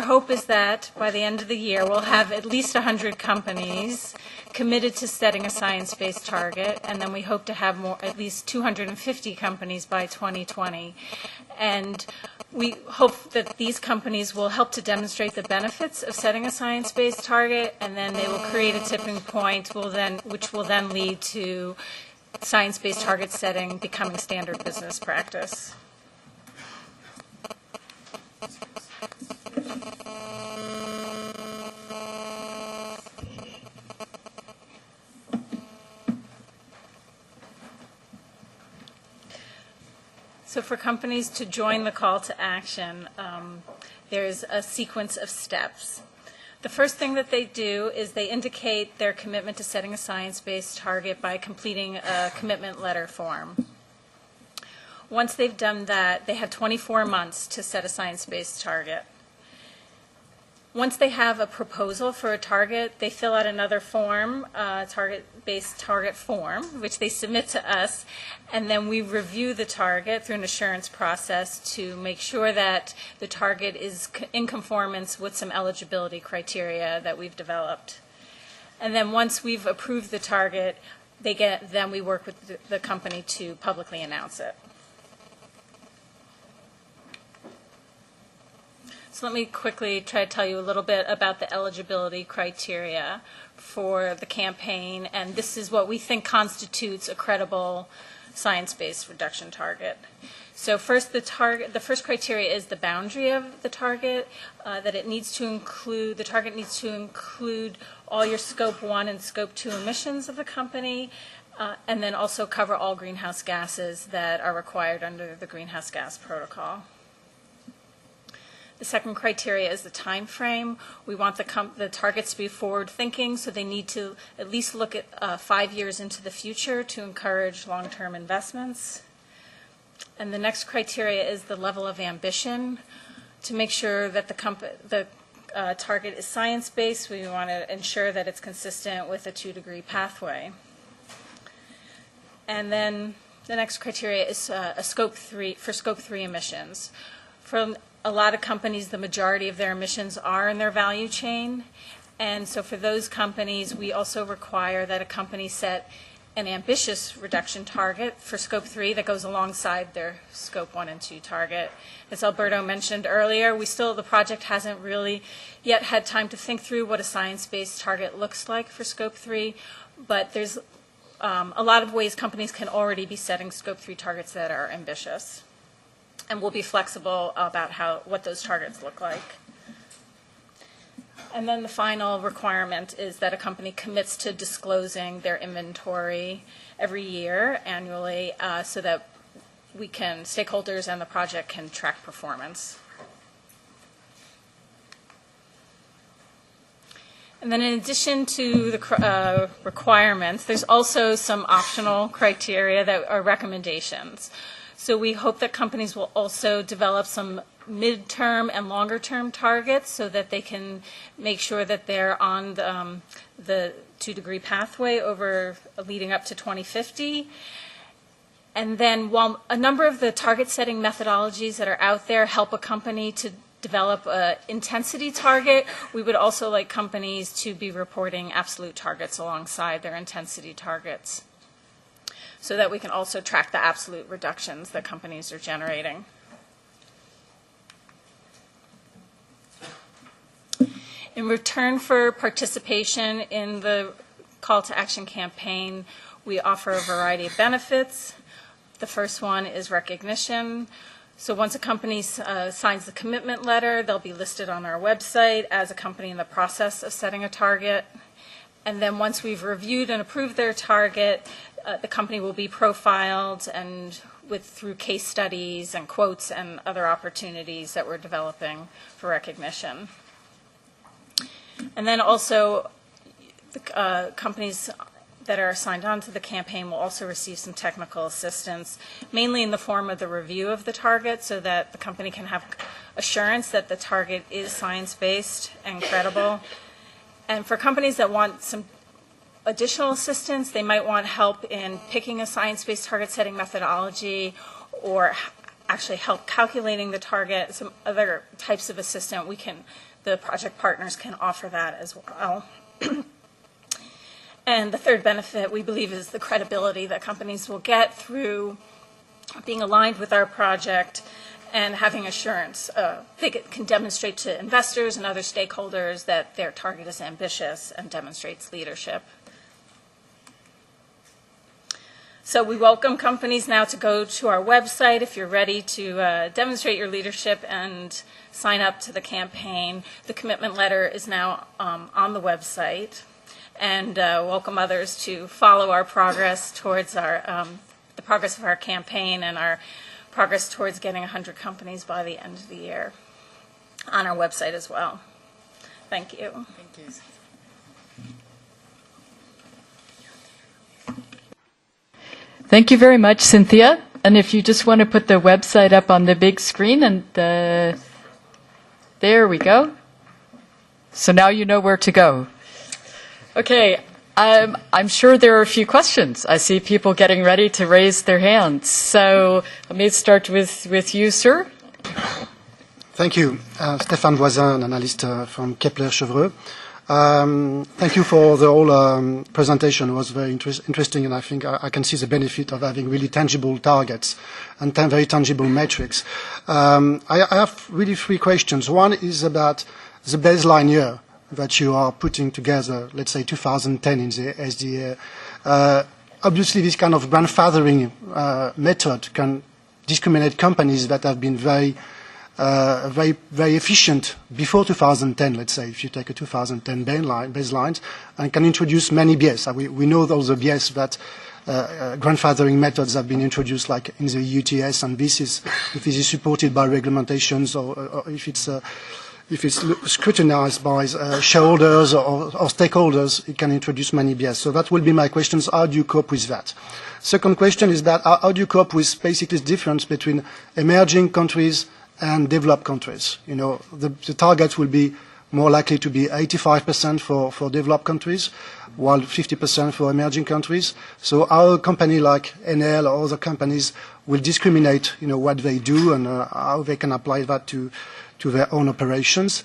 hope is that by the end of the year we'll have at least 100 companies committed to setting a science-based target, and then we hope to have at least 250 companies by 2020. And we hope that these companies will help to demonstrate the benefits of setting a science-based target, and then they will create a tipping point which will then lead to science-based target setting becoming standard business practice. So for companies to join the call to action, there's a sequence of steps. The first thing that they do is they indicate their commitment to setting a science-based target by completing a commitment letter form. Once they've done that, they have 24 months to set a science-based target. Once they have a proposal for a target, they fill out another form, target-based target form, which they submit to us, and then we review the target through an assurance process to make sure that the target is in conformance with some eligibility criteria that we've developed. And then once we've approved the target, then we work with the company to publicly announce it. So let me quickly try to tell you a little bit about the eligibility criteria for the campaign, and this is what we think constitutes a credible science-based reduction target. So first, the first criteria is the boundary of the target, that it needs to include, the target needs to include all your Scope 1 and Scope 2 emissions of the company, and then also cover all greenhouse gases that are required under the Greenhouse Gas Protocol. The second criteria is the time frame. We want the targets to be forward-thinking, so they need to at least look at 5 years into the future to encourage long-term investments. And the next criteria is the level of ambition. To make sure that the target is science-based, we want to ensure that it's consistent with a 2-degree pathway. And then the next criteria is Scope 3 emissions. For a lot of companies, the majority of their emissions are in their value chain. And so for those companies, we also require that a company set an ambitious reduction target for Scope 3 that goes alongside their Scope 1 and 2 target. As Alberto mentioned earlier, the project hasn't really yet had time to think through what a science-based target looks like for Scope 3, but there's a lot of ways companies can already be setting Scope 3 targets that are ambitious. And we'll be flexible about what those targets look like. And then the final requirement is that a company commits to disclosing their inventory every year, annually, so that stakeholders and the project can track performance. And then in addition to the requirements, there's also some optional criteria that are recommendations. So we hope that companies will also develop some mid-term and longer-term targets so that they can make sure that they're on the 2-degree pathway leading up to 2050. And then while a number of the target-setting methodologies that are out there help a company to develop an intensity target, we would also like companies to be reporting absolute targets alongside their intensity targets, so that we can also track the absolute reductions that companies are generating. In return for participation in the call to action campaign, we offer a variety of benefits. The first one is recognition. So once a company signs the commitment letter, they'll be listed on our website as a company in the process of setting a target. And then once we've reviewed and approved their target, the company will be profiled and through case studies and quotes and other opportunities that we're developing for recognition. And then also, the companies that are signed on to the campaign will also receive some technical assistance, mainly in the form of the review of the target, so that the company can have assurance that the target is science-based and credible. And for companies that want some additional assistance, they might want help in picking a science-based target setting methodology, or actually help calculating the target, some other types of assistance. The project partners can offer that as well. And the third benefit, we believe, is the credibility that companies will get through being aligned with our project and having assurance. They can demonstrate to investors and other stakeholders that their target is ambitious and demonstrates leadership. So we welcome companies now to go to our website if you're ready to demonstrate your leadership and sign up to the campaign. The commitment letter is now on the website, and welcome others to follow our progress towards the progress of our campaign and our progress towards getting 100 companies by the end of the year on our website as well. Thank you. Thank you. Thank you very much, Cynthia. And if you just want to put the website up on the big screen, and there we go. So now you know where to go. Okay, I'm sure there are a few questions. I see people getting ready to raise their hands. So let me start with you, sir. Thank you. Stéphane Voisin, an analyst from Kepler Cheuvreux. Thank you for the whole presentation. It was very interesting, and I think I can see the benefit of having really tangible targets and very tangible metrics. I have really three questions. One is about the baseline year that you are putting together, let's say 2010 in the SDA. Obviously, this kind of grandfathering method can discriminate companies that have been very efficient before 2010, let's say, if you take a 2010 baseline, and can introduce many biais. We know those are biais that grandfathering methods have been introduced, like in the UTS, and this is, if it is supported by regulations or if it's scrutinized by shareholders or stakeholders, it can introduce many biais. So that will be my questions. How do you cope with that? Second question is that how do you cope with basically the difference between emerging countries and developed countries? You know, the target will be more likely to be 85% for developed countries, while 50% for emerging countries. So our company like NL or other companies will discriminate, you know, what they do and how they can apply that to their own operations.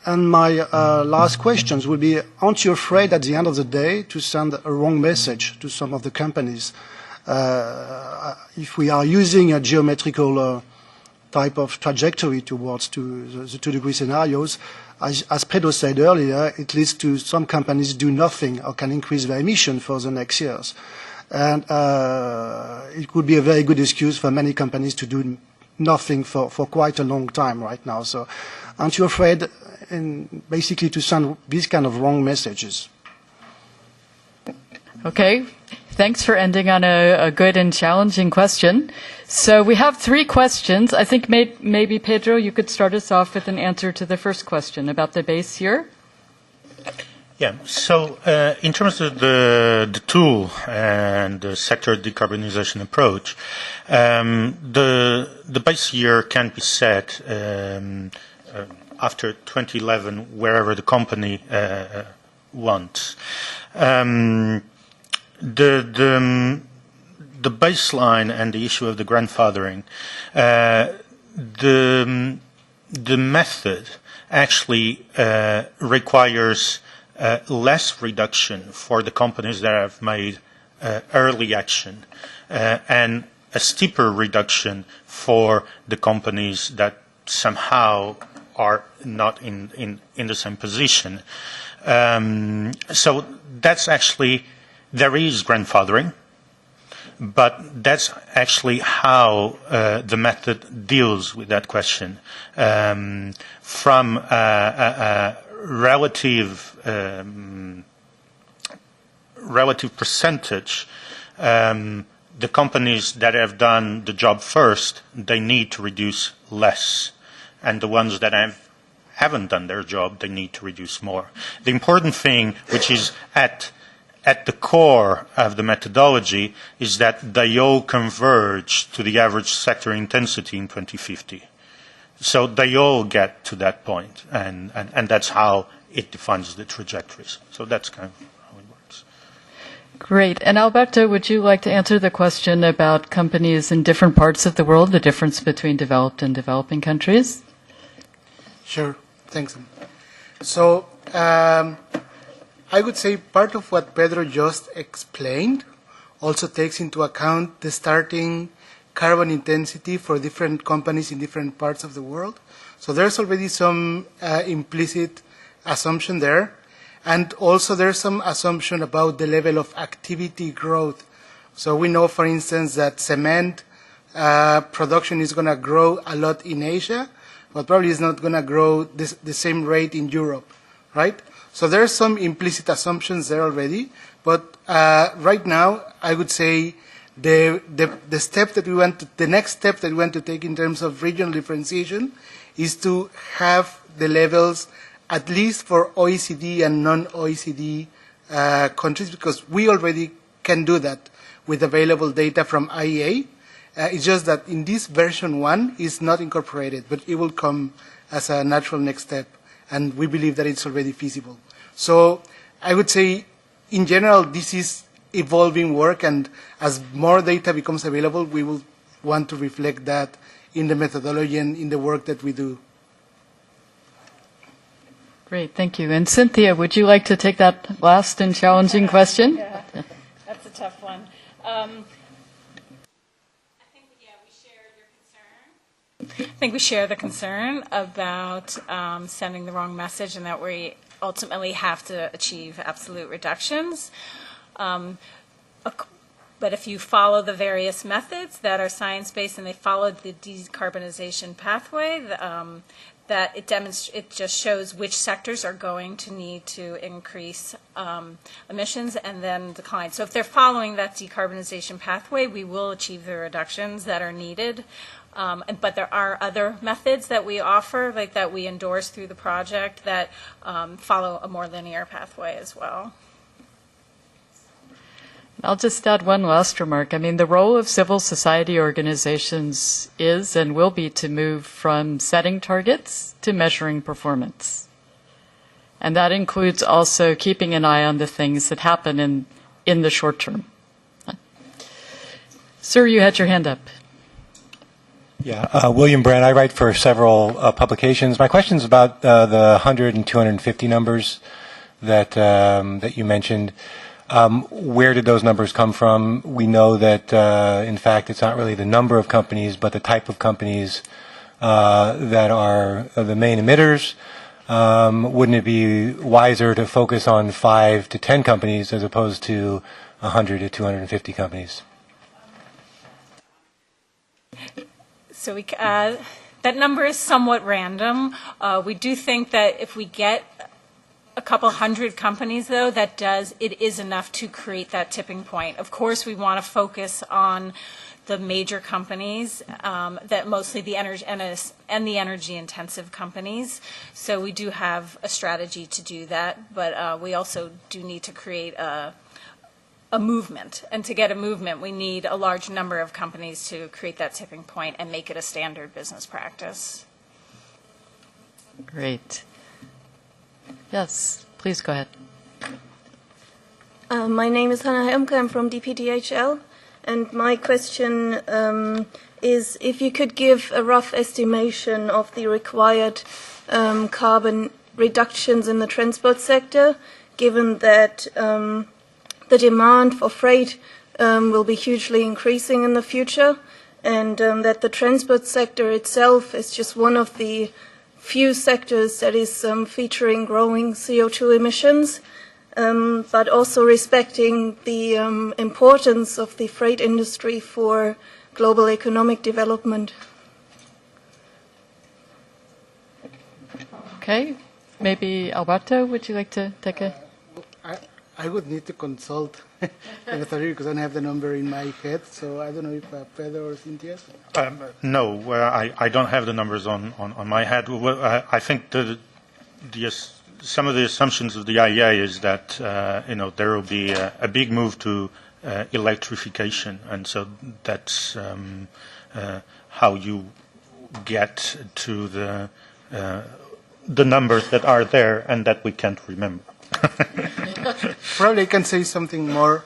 And my last questions will be, aren't you afraid at the end of the day to send a wrong message to some of the companies? If we are using a geometrical type of trajectory towards the 2-degree scenarios, as Pedro said earlier, it leads to some companies do nothing or can increase their emission for the next years. And it could be a very good excuse for many companies to do nothing for quite a long time right now. So aren't you afraid basically to send these kind of wrong messages? Okay. Thanks for ending on a good and challenging question. So we have three questions. I think maybe, Pedro, you could start us off with an answer to the first question about the base year. Yeah, so in terms of the tool and the sector decarbonization approach, the base year can be set after 2011 wherever the company wants. The baseline and the issue of the grandfathering, the method actually requires less reduction for the companies that have made early action and a steeper reduction for the companies that somehow are not in the same position. So that's actually, there is grandfathering, but that's actually how the method deals with that question. From a relative percentage, the companies that have done the job first, they need to reduce less, and the ones that haven't done their job, they need to reduce more. The important thing, which is at the core of the methodology, is that they all converge to the average sector intensity in 2050. So they all get to that point, and that's how it defines the trajectories. So that's kind of how it works. Great. And Alberto, would you like to answer the question about companies in different parts of the world, the difference between developed and developing countries? Sure. Thanks. So I I would say part of what Pedro just explained also takes into account the starting carbon intensity for different companies in different parts of the world. So there's already some implicit assumption there. And also there's some assumption about the level of activity growth. So we know, for instance, that cement production is going to grow a lot in Asia, but probably is not going to grow the same rate in Europe, right? So there are some implicit assumptions there already, but right now I would say the step that we want to, the next step that we want to take in terms of regional differentiation is to have the levels at least for OECD and non-OECD countries, because we already can do that with available data from IEA. It's just that in this version 1 is not incorporated, but it will come as a natural next step, and we believe that it's already feasible. So I would say, in general, this is evolving work, and as more data becomes available, we will want to reflect that in the methodology and in the work that we do. Great, thank you. And Cynthia, would you like to take that last and challenging question? Yeah, that's a tough one. I think we share the concern about sending the wrong message, and that we ultimately have to achieve absolute reductions. But if you follow the various methods that are science-based and they follow the decarbonization pathway, that it just shows which sectors are going to need to increase emissions and then decline. So if they're following that decarbonization pathway, we will achieve the reductions that are needed. But there are other methods that we offer, like that we endorse through the project, that follow a more linear pathway as well. I'll just add one last remark. I mean, the role of civil society organizations is and will be to move from setting targets to measuring performance. And that includes also keeping an eye on the things that happen in the short term. Sir, you had your hand up. Yeah, William Brand. I write for several publications. My question is about the 100 and 250 numbers that you mentioned. Where did those numbers come from? We know that, in fact, it's not really the number of companies, but the type of companies that are the main emitters. Wouldn't it be wiser to focus on 5 to 10 companies as opposed to 100 to 250 companies? So that number is somewhat random. We do think that if we get a couple hundred companies, though, it is enough to create that tipping point. Of course, we want to focus on the major companies, that mostly the energy and the energy-intensive companies. So we do have a strategy to do that, but we also do need to create a movement. And to get a movement, we need a large number of companies to create that tipping point and make it a standard business practice. Great. Yes, please go ahead. My name is Hannah Helmke. I'm from DPDHL. And my question is if you could give a rough estimation of the required carbon reductions in the transport sector, given that the demand for freight will be hugely increasing in the future, and that the transport sector itself is just one of the few sectors that is featuring growing CO2 emissions, but also respecting the importance of the freight industry for global economic development. Okay, maybe Alberto, would you like to take a... I would need to consult because I don't have the number in my head, so I don't know if Pedro or Cynthia. No, I don't have the numbers on my head. I think some of the assumptions of the IEA is that there will be a big move to electrification, and so that's how you get to the numbers that are there and that we can't remember. Probably I can say something more.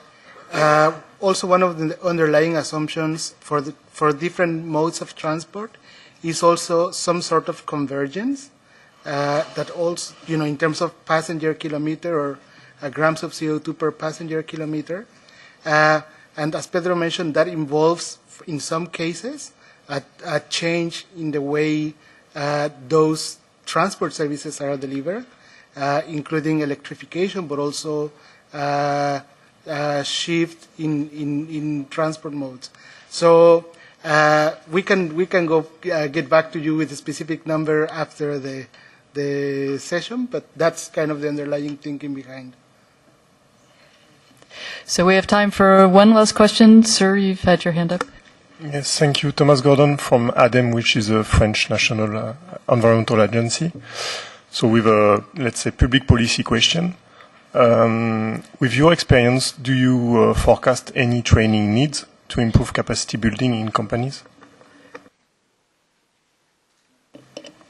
Also, one of the underlying assumptions for different modes of transport is also some sort of convergence that also, in terms of passenger kilometer or grams of CO2 per passenger kilometer. And as Pedro mentioned, that involves, in some cases, a change in the way those transport services are delivered, including electrification, but also shift in transport modes. So we can go get back to you with a specific number after the session, but that's kind of the underlying thinking behind. So we have time for one last question. Sir, you've had your hand up. Yes, thank you. Thomas Gordon from ADEME, which is a French national environmental agency. So with a, let's say, public policy question. With your experience, do you forecast any training needs to improve capacity building in companies?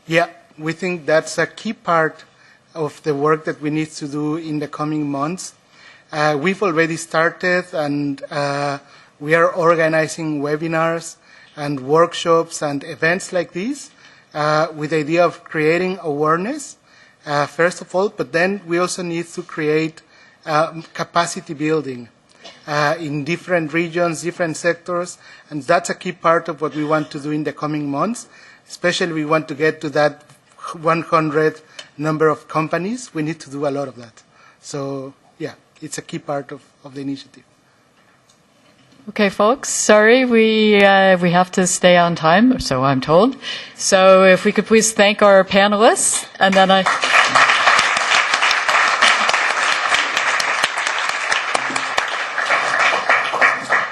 Yeah, we think that's a key part of the work that we need to do in the coming months. We've already started, and we are organizing webinars and workshops and events like this with the idea of creating awareness, first of all, but then we also need to create capacity building in different regions, different sectors, and that's a key part of what we want to do in the coming months. Especially we want to get to that 100 number of companies. We need to do a lot of that. So, yeah, it's a key part of the initiative. Okay, folks, sorry, we have to stay on time, so I'm told. So if we could please thank our panelists, and then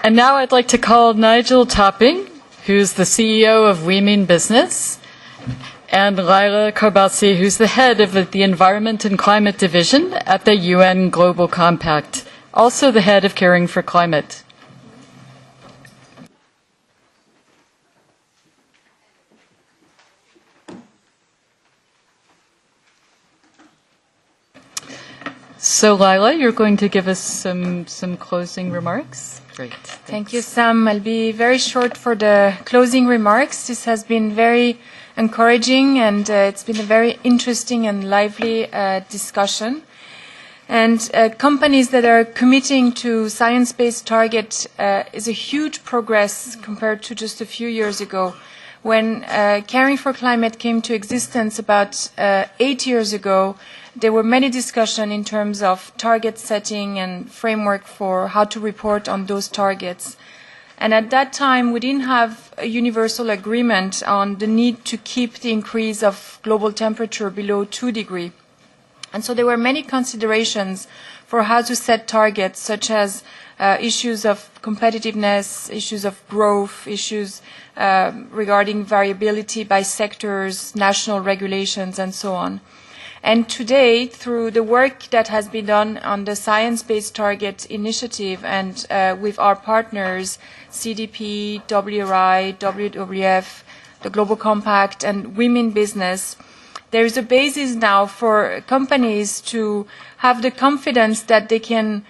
And now I'd like to call Nigel Topping, who's the CEO of We Mean Business, and Laila Karbasi, who's the head of the Environment and Climate Division at the UN Global Compact, also the head of Caring for Climate. So, Laila, you're going to give us some closing remarks? Great. Thank you, Sam. I'll be very short for the closing remarks. This has been very encouraging, and it's been a very interesting and lively discussion. And companies that are committing to science-based target is a huge progress compared to just a few years ago. When Caring for Climate came to existence about 8 years ago, there were many discussions in terms of target setting and framework for how to report on those targets. And at that time, we didn't have a universal agreement on the need to keep the increase of global temperature below 2 degrees. And so there were many considerations for how to set targets, such as issues of competitiveness, issues of growth, issues regarding variability by sectors, national regulations, and so on. And today, through the work that has been done on the Science-Based Target Initiative and with our partners, CDP, WRI, WWF, the Global Compact, and Women Business, there is a basis now for companies to have the confidence that they can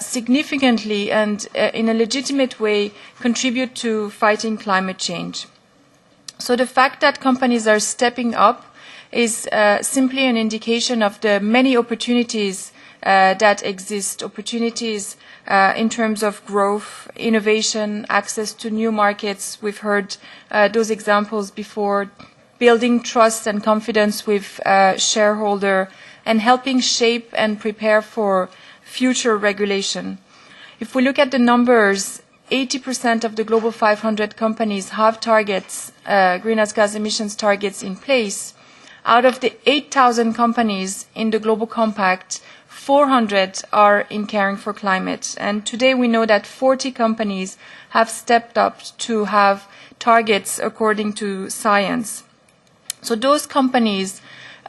significantly and in a legitimate way contribute to fighting climate change. So the fact that companies are stepping up is simply an indication of the many opportunities that exist, opportunities in terms of growth, innovation, access to new markets. We've heard those examples before, building trust and confidence with shareholder, and helping shape and prepare for future regulation. If we look at the numbers, 80% of the global 500 companies have targets, greenhouse gas emissions targets in place. Out of the 8,000 companies in the Global Compact, 400 are in Caring for Climate. And today we know that 40 companies have stepped up to have targets according to science. So those companies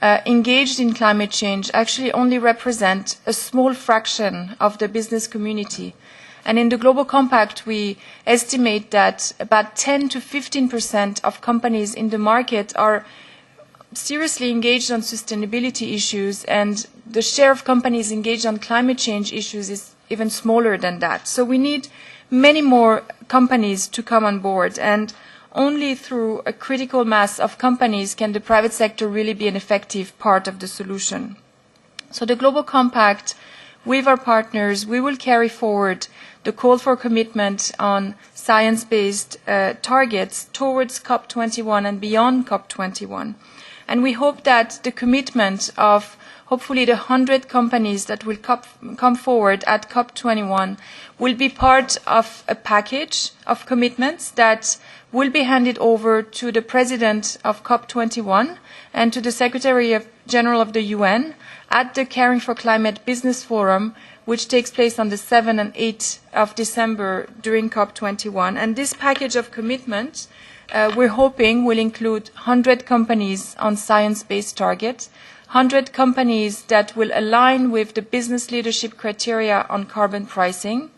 engaged in climate change actually only represent a small fraction of the business community. And in the Global Compact, we estimate that about 10 to 15% of companies in the market are seriously engaged on sustainability issues, and the share of companies engaged on climate change issues is even smaller than that. So we need many more companies to come on board, and only through a critical mass of companies can the private sector really be an effective part of the solution. So the Global Compact, with our partners, we will carry forward the call for commitment on science-based targets towards COP21 and beyond COP21. And we hope that the commitment of hopefully the 100 companies that will come forward at COP21 will be part of a package of commitments that will be handed over to the President of COP21 and to the Secretary General of the UN at the Caring for Climate Business Forum, which takes place on the 7th and 8th of December during COP21. And this package of commitments, we're hoping, will include 100 companies on science-based targets, 100 companies that will align with the business leadership criteria on carbon pricing,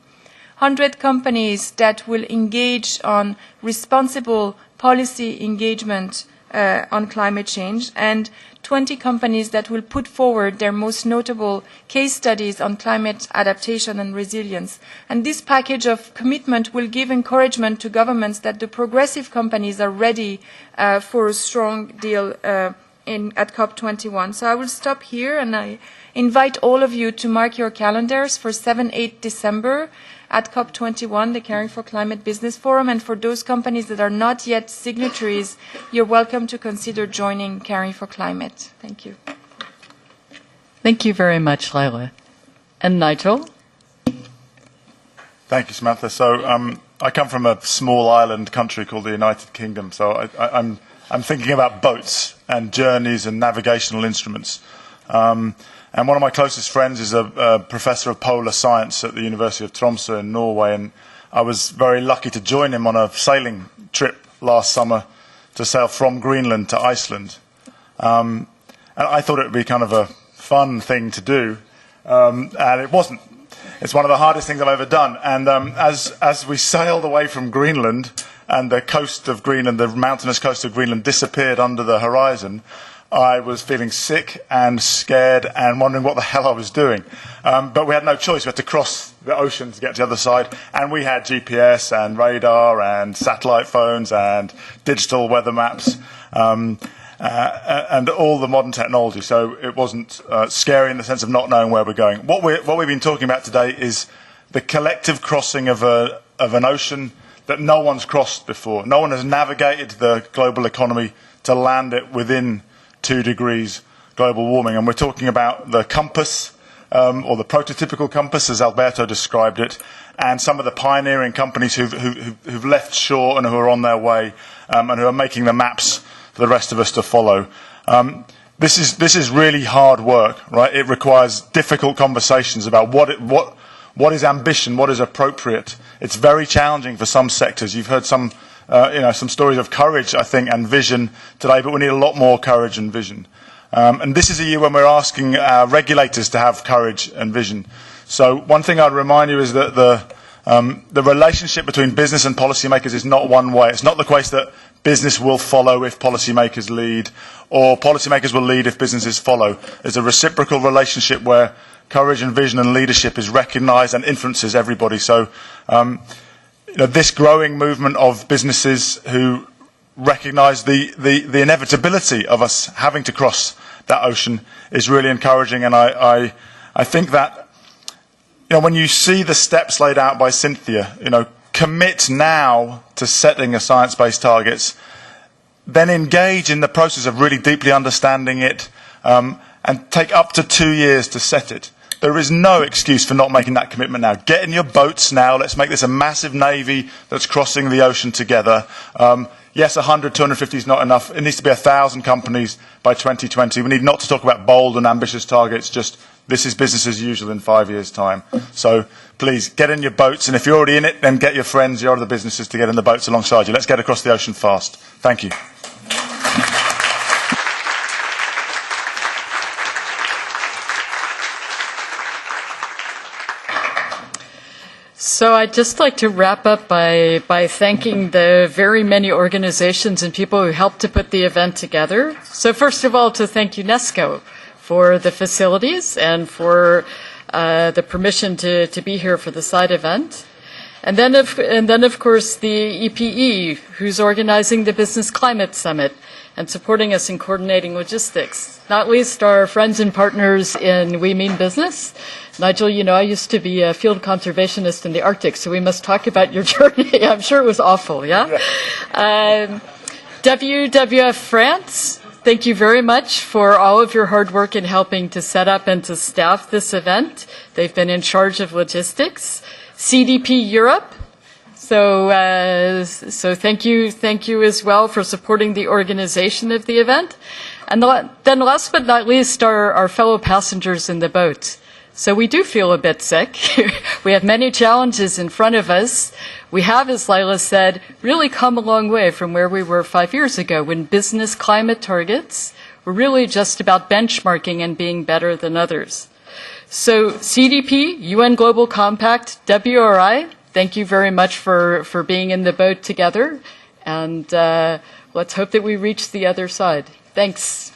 100 companies that will engage on responsible policy engagement on climate change, and 20 companies that will put forward their most notable case studies on climate adaptation and resilience. And this package of commitment will give encouragement to governments that the progressive companies are ready for a strong deal at COP21. So I will stop here, and I invite all of you to mark your calendars for 7-8 December at COP21, the Caring for Climate Business Forum. And for those companies that are not yet signatories, you're welcome to consider joining Caring for Climate. Thank you. Thank you very much, Laila. And Nigel? Thank you, Samantha. So I come from a small island country called the United Kingdom. So I'm thinking about boats and journeys and navigational instruments. And one of my closest friends is a professor of polar science at the University of Tromsø in Norway, and I was very lucky to join him on a sailing trip last summer to sail from Greenland to Iceland. And I thought it would be kind of a fun thing to do, and it wasn't. It's one of the hardest things I've ever done. And as we sailed away from Greenland, and the coast of Greenland, the mountainous coast of Greenland, disappeared under the horizon, I was feeling sick and scared and wondering what the hell I was doing. But we had no choice. We had to cross the ocean to get to the other side. And we had GPS and radar and satellite phones and digital weather maps and all the modern technology. So it wasn't scary in the sense of not knowing where we're going. What we've been talking about today is the collective crossing of an ocean that no one's crossed before. No one has navigated the global economy to land it within 2 degrees global warming. And we're talking about the compass, or the prototypical compass, as Alberto described it, and some of the pioneering companies who've left shore and who are on their way, and who are making the maps for the rest of us to follow. This is really hard work, right? It requires difficult conversations about what is ambition, what is appropriate. It's very challenging for some sectors. You've heard some stories of courage, I think, and vision today, but we need a lot more courage and vision. And this is a year when we're asking our regulators to have courage and vision. So one thing I'd remind you is that the relationship between business and policymakers is not one way. It's not the case that business will follow if policymakers lead, or policymakers will lead if businesses follow. There's a reciprocal relationship where courage and vision and leadership is recognised and influences everybody. So this growing movement of businesses who recognise the inevitability of us having to cross that ocean is really encouraging. And I think that when you see the steps laid out by Cynthia, commit now to setting a science-based targets, then engage in the process of really deeply understanding it, and take up to 2 years to set it. There is no excuse for not making that commitment now. Get in your boats now. Let's make this a massive navy that's crossing the ocean together. Yes, 100, 250 is not enough. It needs to be 1,000 companies by 2020. We need not to talk about bold and ambitious targets, just this is business as usual in 5 years' time. So please, get in your boats, and if you're already in it, then get your friends, your other businesses to get in the boats alongside you. Let's get across the ocean fast. Thank you. So I'd just like to wrap up by thanking the very many organizations and people who helped to put the event together. So first of all, to thank UNESCO for the facilities and for the permission to be here for the side event. And then, of course, the EPE, who's organizing the Business Climate Summit and supporting us in coordinating logistics. Not least our friends and partners in We Mean Business. Nigel, you know, I used to be a field conservationist in the Arctic, so we must talk about your journey. I'm sure it was awful, yeah? WWF France, thank you very much for all of your hard work in helping to set up and to staff this event. They've been in charge of logistics. CDP Europe, so thank you as well for supporting the organization of the event. And then last but not least, our fellow passengers in the boat. So we do feel a bit sick. We have many challenges in front of us. We have, as Lila said, really come a long way from where we were 5 years ago when business climate targets were really just about benchmarking and being better than others. So CDP, UN Global Compact, WRI, thank you very much for being in the boat together. And let's hope that we reach the other side. Thanks.